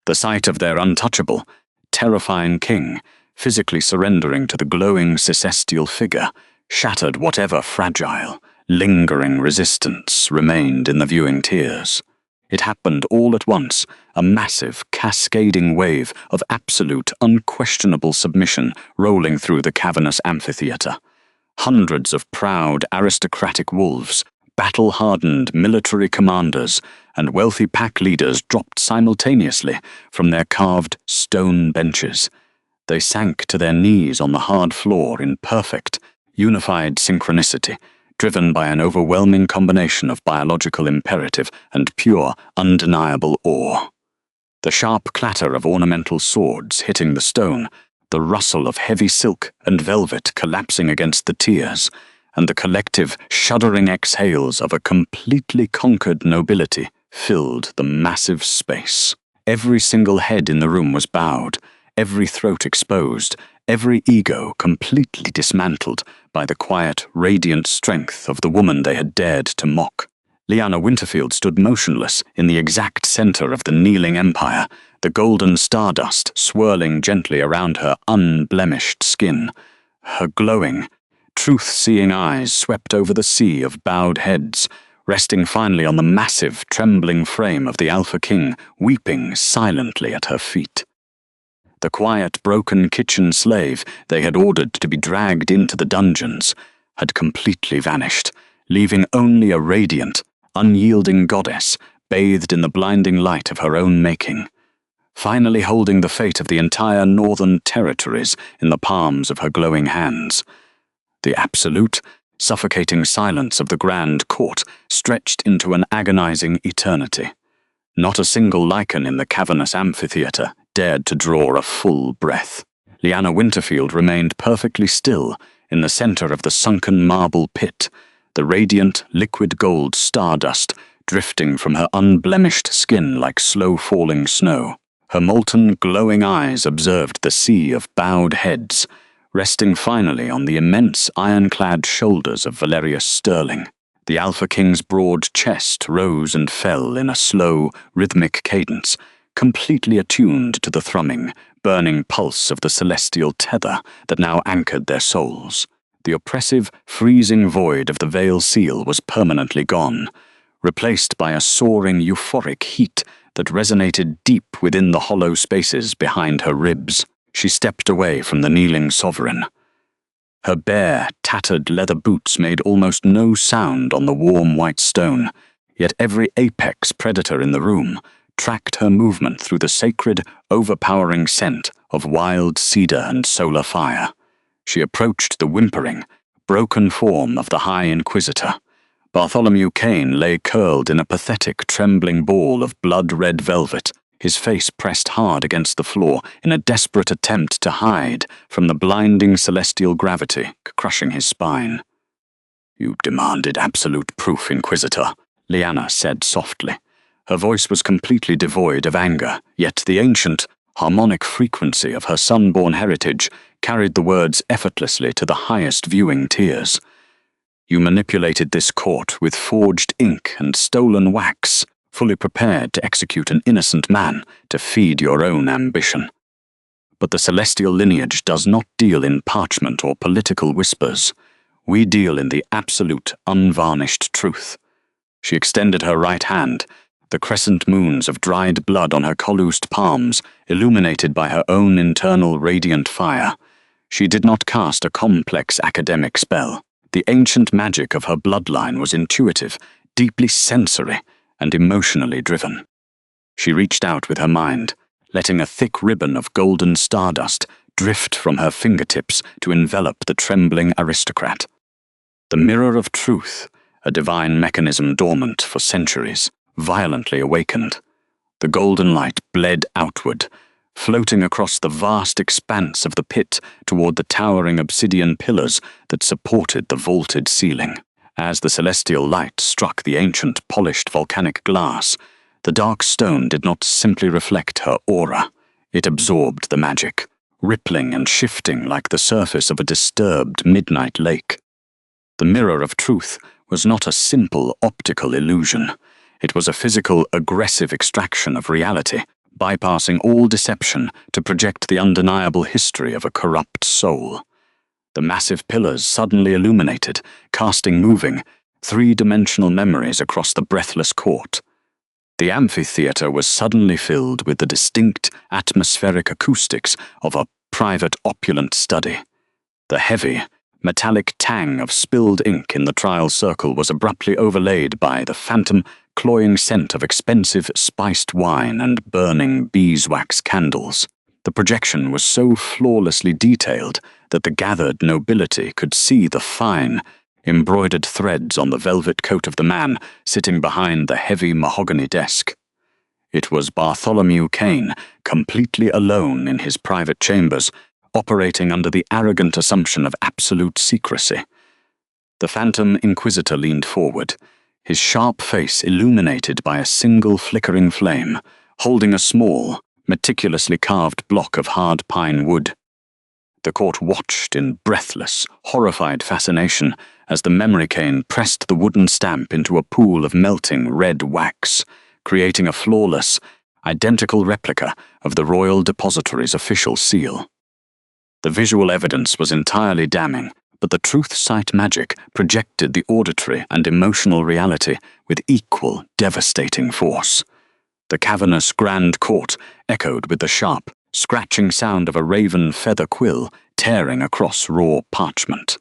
The sight of their untouchable, terrifying king, physically surrendering to the glowing celestial figure, shattered whatever fragile, lingering resistance remained in the viewing tiers. It happened all at once, a massive, cascading wave of absolute, unquestionable submission rolling through the cavernous amphitheatre. Hundreds of proud, aristocratic wolves, battle-hardened military commanders, and wealthy pack leaders dropped simultaneously from their carved stone benches. They sank to their knees on the hard floor in perfect, unified synchronicity, driven by an overwhelming combination of biological imperative and pure, undeniable awe. The sharp clatter of ornamental swords hitting the stone, the rustle of heavy silk and velvet collapsing against the tiers, and the collective, shuddering exhales of a completely conquered nobility filled the massive space. Every single head in the room was bowed, every throat exposed, every ego completely dismantled by the quiet, radiant strength of the woman they had dared to mock. Lyanna Winterfield stood motionless in the exact center of the kneeling empire, the golden stardust swirling gently around her unblemished skin. Her glowing, truth-seeing eyes swept over the sea of bowed heads, resting finally on the massive, trembling frame of the Alpha King, weeping silently at her feet. The quiet, broken kitchen slave they had ordered to be dragged into the dungeons had completely vanished, leaving only a radiant, unyielding goddess bathed in the blinding light of her own making, finally holding the fate of the entire northern territories in the palms of her glowing hands. The absolute, suffocating silence of the grand court stretched into an agonizing eternity. Not a single lichen in the cavernous amphitheatre dared to draw a full breath. Lyanna Winterfield remained perfectly still in the center of the sunken marble pit, the radiant, liquid gold stardust drifting from her unblemished skin like slow-falling snow. Her molten, glowing eyes observed the sea of bowed heads, resting finally on the immense ironclad shoulders of Valerius Sterling. The Alpha King's broad chest rose and fell in a slow, rhythmic cadence, completely attuned to the thrumming, burning pulse of the celestial tether that now anchored their souls. The oppressive, freezing void of the Veil Seal was permanently gone, replaced by a soaring, euphoric heat that resonated deep within the hollow spaces behind her ribs. She stepped away from the kneeling sovereign. Her bare, tattered leather boots made almost no sound on the warm white stone, yet every apex predator in the room tracked her movement through the sacred, overpowering scent of wild cedar and solar fire. She approached the whimpering, broken form of the High Inquisitor. Bartholomew Kane lay curled in a pathetic, trembling ball of blood-red velvet, his face pressed hard against the floor in a desperate attempt to hide from the blinding celestial gravity crushing his spine. "You demanded absolute proof, Inquisitor," Lyanna said softly. Her voice was completely devoid of anger, yet the ancient, harmonic frequency of her sun-born heritage carried the words effortlessly to the highest viewing tiers. "You manipulated this court with forged ink and stolen wax, fully prepared to execute an innocent man to feed your own ambition. But the celestial lineage does not deal in parchment or political whispers. We deal in the absolute, unvarnished truth." She extended her right hand, the crescent moons of dried blood on her collused palms illuminated by her own internal radiant fire. She did not cast a complex academic spell. The ancient magic of her bloodline was intuitive, deeply sensory, and emotionally driven. She reached out with her mind, letting a thick ribbon of golden stardust drift from her fingertips to envelop the trembling aristocrat. The mirror of truth, a divine mechanism dormant for centuries, violently awakened. The golden light bled outward, floating across the vast expanse of the pit toward the towering obsidian pillars that supported the vaulted ceiling. As the celestial light struck the ancient polished volcanic glass, the dark stone did not simply reflect her aura. It absorbed the magic, rippling and shifting like the surface of a disturbed midnight lake. The mirror of truth was not a simple optical illusion. It was a physical, aggressive extraction of reality, bypassing all deception to project the undeniable history of a corrupt soul. The massive pillars suddenly illuminated, casting moving, three-dimensional memories across the breathless court. The amphitheater was suddenly filled with the distinct, atmospheric acoustics of a private, opulent study. The heavy, metallic tang of spilled ink in the trial circle was abruptly overlaid by the phantom, cloying scent of expensive spiced wine and burning beeswax candles. The projection was so flawlessly detailed that the gathered nobility could see the fine, embroidered threads on the velvet coat of the man sitting behind the heavy mahogany desk. It was Bartholomew Kane, completely alone in his private chambers, operating under the arrogant assumption of absolute secrecy. The Phantom Inquisitor leaned forward, his sharp face illuminated by a single flickering flame, holding a small, meticulously carved block of hard pine wood. The court watched in breathless, horrified fascination as the memory cane pressed the wooden stamp into a pool of melting red wax, creating a flawless, identical replica of the Royal Depository's official seal. The visual evidence was entirely damning, but the truth sight magic projected the auditory and emotional reality with equal, devastating force. The cavernous grand court echoed with the sharp, scratching sound of a raven feather quill tearing across raw parchment.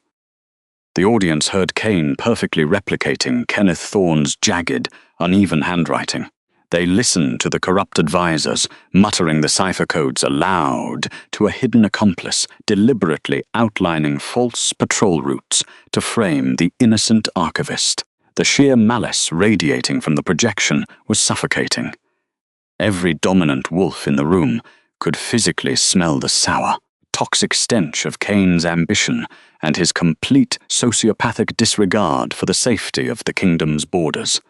The audience heard Kane perfectly replicating Kenneth Thorne's jagged, uneven handwriting. They listened to the corrupt advisors, muttering the cipher codes aloud to a hidden accomplice, deliberately outlining false patrol routes to frame the innocent archivist. The sheer malice radiating from the projection was suffocating. Every dominant wolf in the room could physically smell the sour, toxic stench of Kane's ambition and his complete sociopathic disregard for the safety of the kingdom's borders.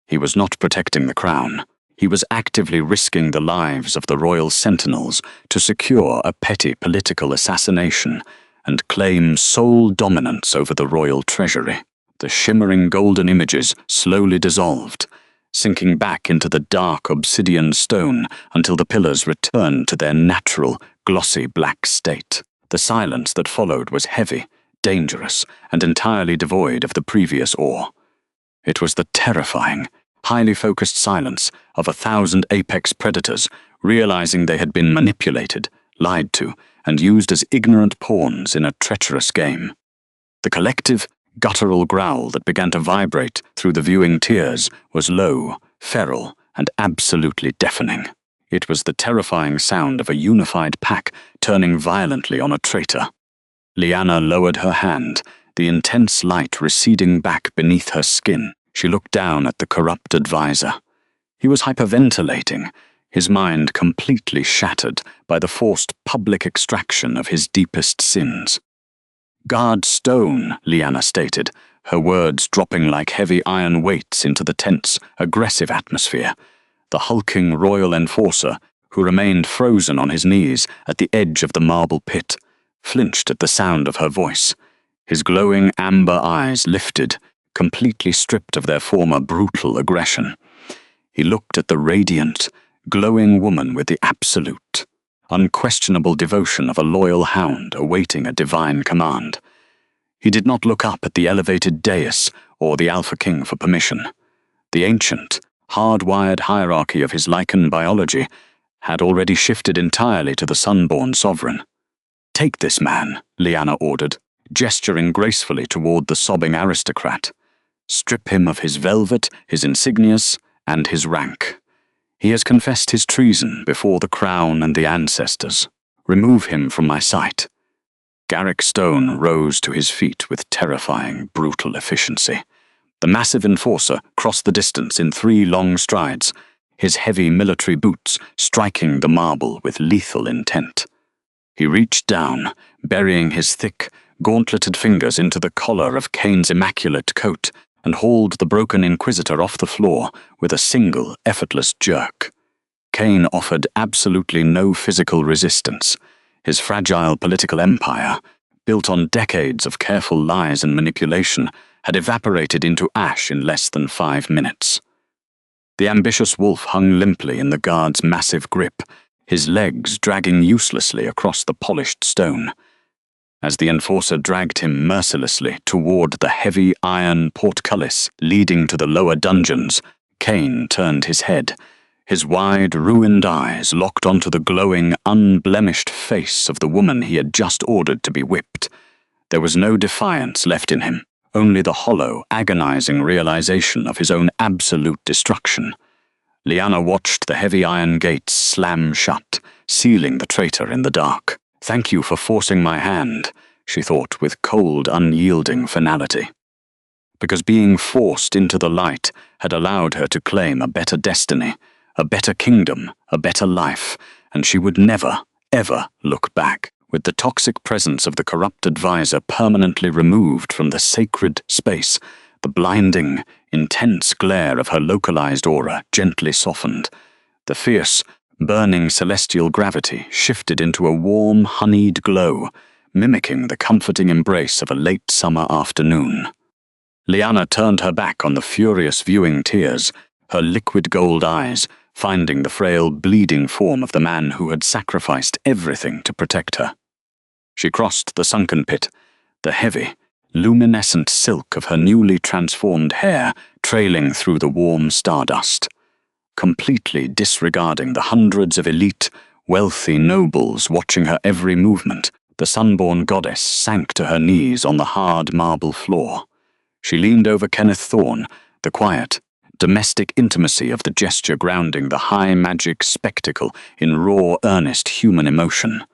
He was not protecting the crown. He was actively risking the lives of the royal sentinels to secure a petty political assassination and claim sole dominance over the royal treasury. The shimmering golden images slowly dissolved, sinking back into the dark obsidian stone until the pillars returned to their natural, glossy black state. The silence that followed was heavy, dangerous, and entirely devoid of the previous awe. It was the terrifying, highly focused silence of 1,000 apex predators realizing they had been manipulated, lied to, and used as ignorant pawns in a treacherous game. The collective, guttural growl that began to vibrate through the viewing tiers was low, feral, and absolutely deafening. It was the terrifying sound of a unified pack turning violently on a traitor. Lyanna lowered her hand, the intense light receding back beneath her skin. She looked down at the corrupt advisor. He was hyperventilating, his mind completely shattered by the forced public extraction of his deepest sins. "Guard stone," Lyanna stated, her words dropping like heavy iron weights into the tense, aggressive atmosphere. The hulking royal enforcer, who remained frozen on his knees at the edge of the marble pit, flinched at the sound of her voice. His glowing amber eyes lifted, completely stripped of their former brutal aggression. He looked at the radiant, glowing woman with the absolute, unquestionable devotion of a loyal hound awaiting a divine command. He did not look up at the elevated dais or the Alpha King for permission. The ancient, hardwired hierarchy of his lichen biology had already shifted entirely to the sunborn sovereign. "Take this man," Lyanna ordered, gesturing gracefully toward the sobbing aristocrat. "Strip him of his velvet, his insignias, and his rank. He has confessed his treason before the crown and the ancestors. Remove him from my sight." Garrick Stone rose to his feet with terrifying, brutal efficiency. The massive enforcer crossed the distance in 3 long strides, his heavy military boots striking the marble with lethal intent. He reached down, burying his thick, gauntleted fingers into the collar of Kane's immaculate coat, and hauled the broken Inquisitor off the floor with a single, effortless jerk. Kane offered absolutely no physical resistance. His fragile political empire, built on decades of careful lies and manipulation, had evaporated into ash in less than 5 minutes. The ambitious wolf hung limply in the guard's massive grip, his legs dragging uselessly across the polished stone. As the enforcer dragged him mercilessly toward the heavy iron portcullis leading to the lower dungeons, Cain turned his head, his wide, ruined eyes locked onto the glowing, unblemished face of the woman he had just ordered to be whipped. There was no defiance left in him, only the hollow, agonizing realization of his own absolute destruction. Lyanna watched the heavy iron gates slam shut, sealing the traitor in the dark. "Thank you for forcing my hand," she thought with cold, unyielding finality. Because being forced into the light had allowed her to claim a better destiny, a better kingdom, a better life, and she would never, ever look back. With the toxic presence of the corrupt advisor permanently removed from the sacred space, the blinding, intense glare of her localized aura gently softened. The fierce, burning celestial gravity shifted into a warm, honeyed glow, mimicking the comforting embrace of a late summer afternoon. Lyanna turned her back on the furious viewing tears, her liquid gold eyes finding the frail, bleeding form of the man who had sacrificed everything to protect her. She crossed the sunken pit, the heavy, luminescent silk of her newly transformed hair trailing through the warm stardust. Completely disregarding the hundreds of elite, wealthy nobles watching her every movement, the sunborn goddess sank to her knees on the hard marble floor. She leaned over Kenneth Thorne, the quiet, domestic intimacy of the gesture grounding the high magic spectacle in raw, earnest human emotion.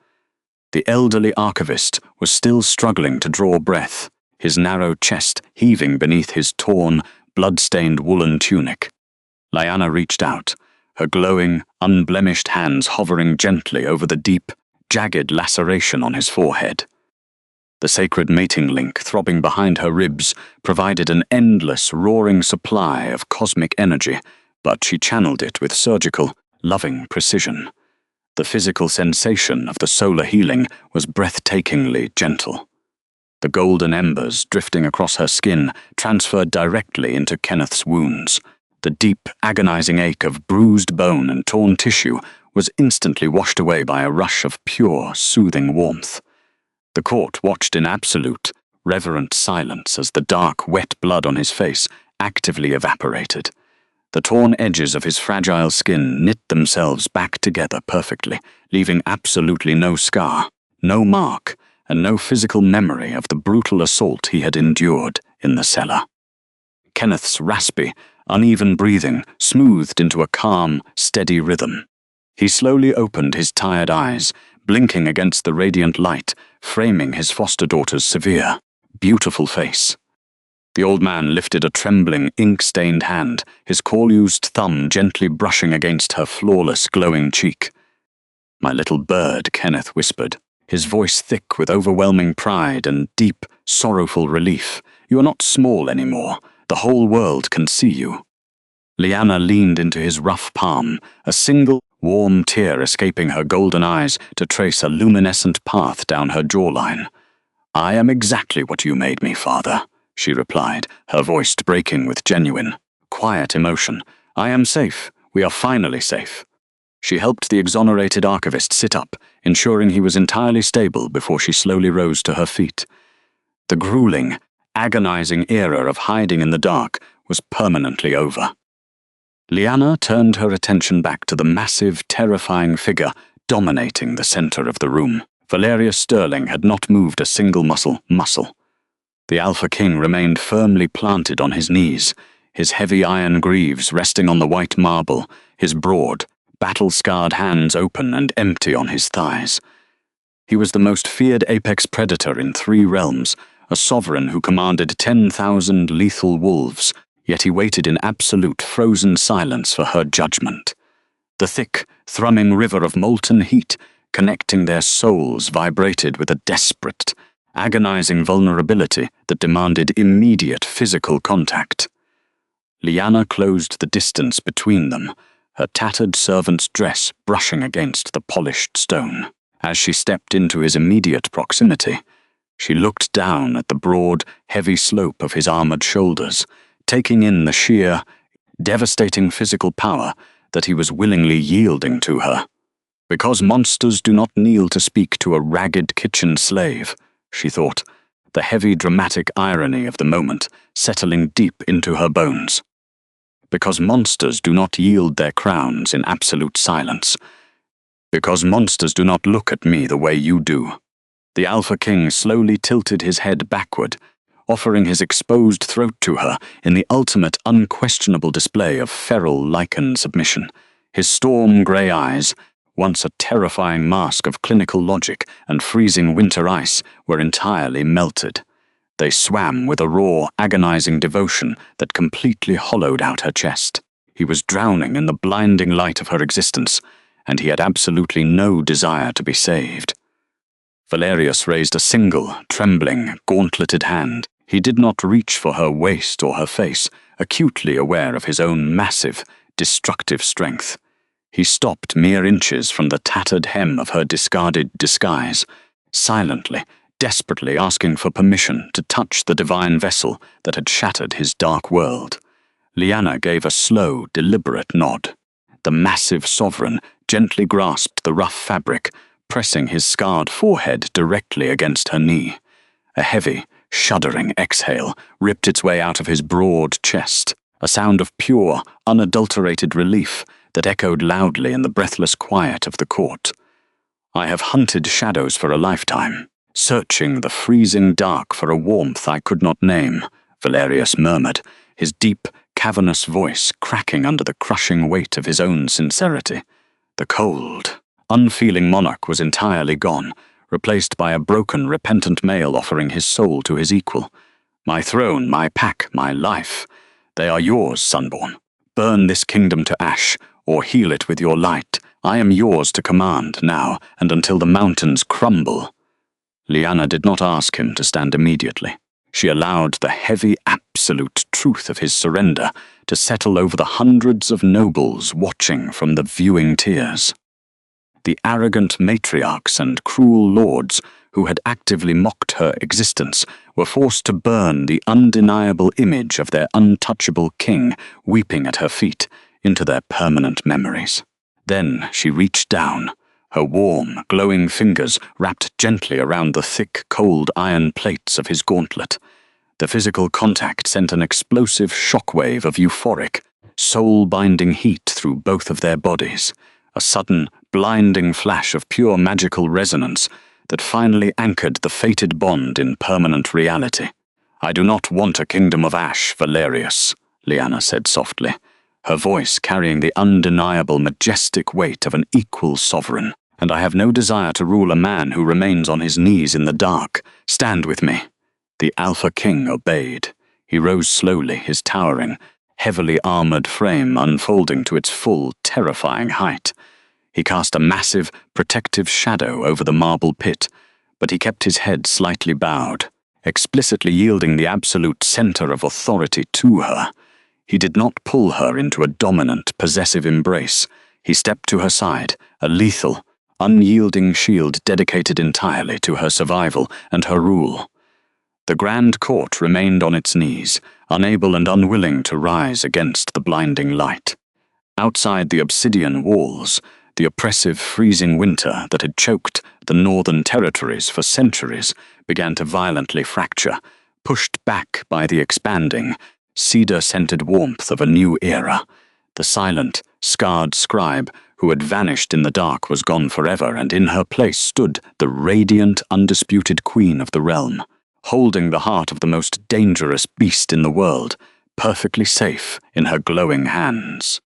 The elderly archivist was still struggling to draw breath, his narrow chest heaving beneath his torn, blood-stained woolen tunic. Lyanna reached out, her glowing, unblemished hands hovering gently over the deep, jagged laceration on his forehead. The sacred mating link throbbing behind her ribs provided an endless, roaring supply of cosmic energy, but she channeled it with surgical, loving precision. The physical sensation of the solar healing was breathtakingly gentle. The golden embers drifting across her skin transferred directly into Kenneth's wounds. The deep, agonizing ache of bruised bone and torn tissue was instantly washed away by a rush of pure, soothing warmth. The court watched in absolute, reverent silence as the dark, wet blood on his face actively evaporated. The torn edges of his fragile skin knit themselves back together perfectly, leaving absolutely no scar, no mark, and no physical memory of the brutal assault he had endured in the cellar. Kenneth's raspy, uneven breathing smoothed into a calm, steady rhythm. He slowly opened his tired eyes, blinking against the radiant light, framing his foster daughter's severe, beautiful face. The old man lifted a trembling, ink-stained hand, his coal-used thumb gently brushing against her flawless, glowing cheek. "My little bird," Kenneth whispered, his voice thick with overwhelming pride and deep, sorrowful relief. "You are not small anymore. The whole world can see you." Lyanna leaned into his rough palm, a single, warm tear escaping her golden eyes to trace a luminescent path down her jawline. "I am exactly what you made me, Father," she replied, her voice breaking with genuine, quiet emotion. "I am safe. We are finally safe." She helped the exonerated archivist sit up, ensuring he was entirely stable before she slowly rose to her feet. The grueling, agonizing era of hiding in the dark was permanently over. Lyanna turned her attention back to the massive, terrifying figure dominating the center of the room. Valeria Sterling had not moved a single muscle. The Alpha King remained firmly planted on his knees, his heavy iron greaves resting on the white marble, his broad, battle-scarred hands open and empty on his thighs. He was the most feared apex predator in 3 realms, a sovereign who commanded 10,000 lethal wolves, yet he waited in absolute frozen silence for her judgment. The thick, thrumming river of molten heat connecting their souls vibrated with a desperate, agonizing vulnerability that demanded immediate physical contact. Lyanna closed the distance between them, her tattered servant's dress brushing against the polished stone. As she stepped into his immediate proximity, she looked down at the broad, heavy slope of his armored shoulders, taking in the sheer, devastating physical power that he was willingly yielding to her. Because monsters do not kneel to speak to a ragged kitchen slave, she thought, the heavy dramatic irony of the moment settling deep into her bones. Because monsters do not yield their crowns in absolute silence. Because monsters do not look at me the way you do. The Alpha King slowly tilted his head backward, offering his exposed throat to her in the ultimate unquestionable display of feral lichen submission. His storm-grey eyes, once a terrifying mask of clinical logic and freezing winter ice, were entirely melted. They swam with a raw, agonizing devotion that completely hollowed out her chest. He was drowning in the blinding light of her existence, and he had absolutely no desire to be saved. Valerius raised a single, trembling, gauntleted hand. He did not reach for her waist or her face, acutely aware of his own massive, destructive strength. He stopped mere inches from the tattered hem of her discarded disguise, silently, desperately asking for permission to touch the divine vessel that had shattered his dark world. Lyanna gave a slow, deliberate nod. The massive sovereign gently grasped the rough fabric, pressing his scarred forehead directly against her knee. A heavy, shuddering exhale ripped its way out of his broad chest, a sound of pure, unadulterated relief that echoed loudly in the breathless quiet of the court. I have hunted shadows for a lifetime, searching the freezing dark for a warmth I could not name, Valerius murmured, his deep, cavernous voice cracking under the crushing weight of his own sincerity. The cold, unfeeling monarch was entirely gone, replaced by a broken, repentant male offering his soul to his equal. My throne, my pack, my life, they are yours, Sunborn. Burn this kingdom to ash, or heal it with your light. I am yours to command now, and until the mountains crumble. Lyanna did not ask him to stand immediately. She allowed the heavy, absolute truth of his surrender to settle over the hundreds of nobles watching from the viewing tiers. The arrogant matriarchs and cruel lords who had actively mocked her existence were forced to burn the undeniable image of their untouchable king weeping at her feet into their permanent memories. Then she reached down, her warm, glowing fingers wrapped gently around the thick, cold iron plates of his gauntlet. The physical contact sent an explosive shockwave of euphoric, soul-binding heat through both of their bodies, a sudden, blinding flash of pure magical resonance that finally anchored the fated bond in permanent reality. I do not want a kingdom of ash, Valerius, Lyanna said softly, her voice carrying the undeniable majestic weight of an equal sovereign. And I have no desire to rule a man who remains on his knees in the dark. Stand with me. The Alpha King obeyed. He rose slowly, his towering, heavily armored frame unfolding to its full, terrifying height. He cast a massive, protective shadow over the marble pit, but he kept his head slightly bowed, explicitly yielding the absolute center of authority to her. He did not pull her into a dominant, possessive embrace. He stepped to her side, a lethal, unyielding shield dedicated entirely to her survival and her rule. The Grand Court remained on its knees, unable and unwilling to rise against the blinding light. Outside the obsidian walls, the oppressive freezing winter that had choked the northern territories for centuries began to violently fracture, pushed back by the expanding, cedar-scented warmth of a new era. The silent, scarred scribe who had vanished in the dark was gone forever, and in her place stood the radiant, undisputed queen of the realm, holding the heart of the most dangerous beast in the world, perfectly safe in her glowing hands.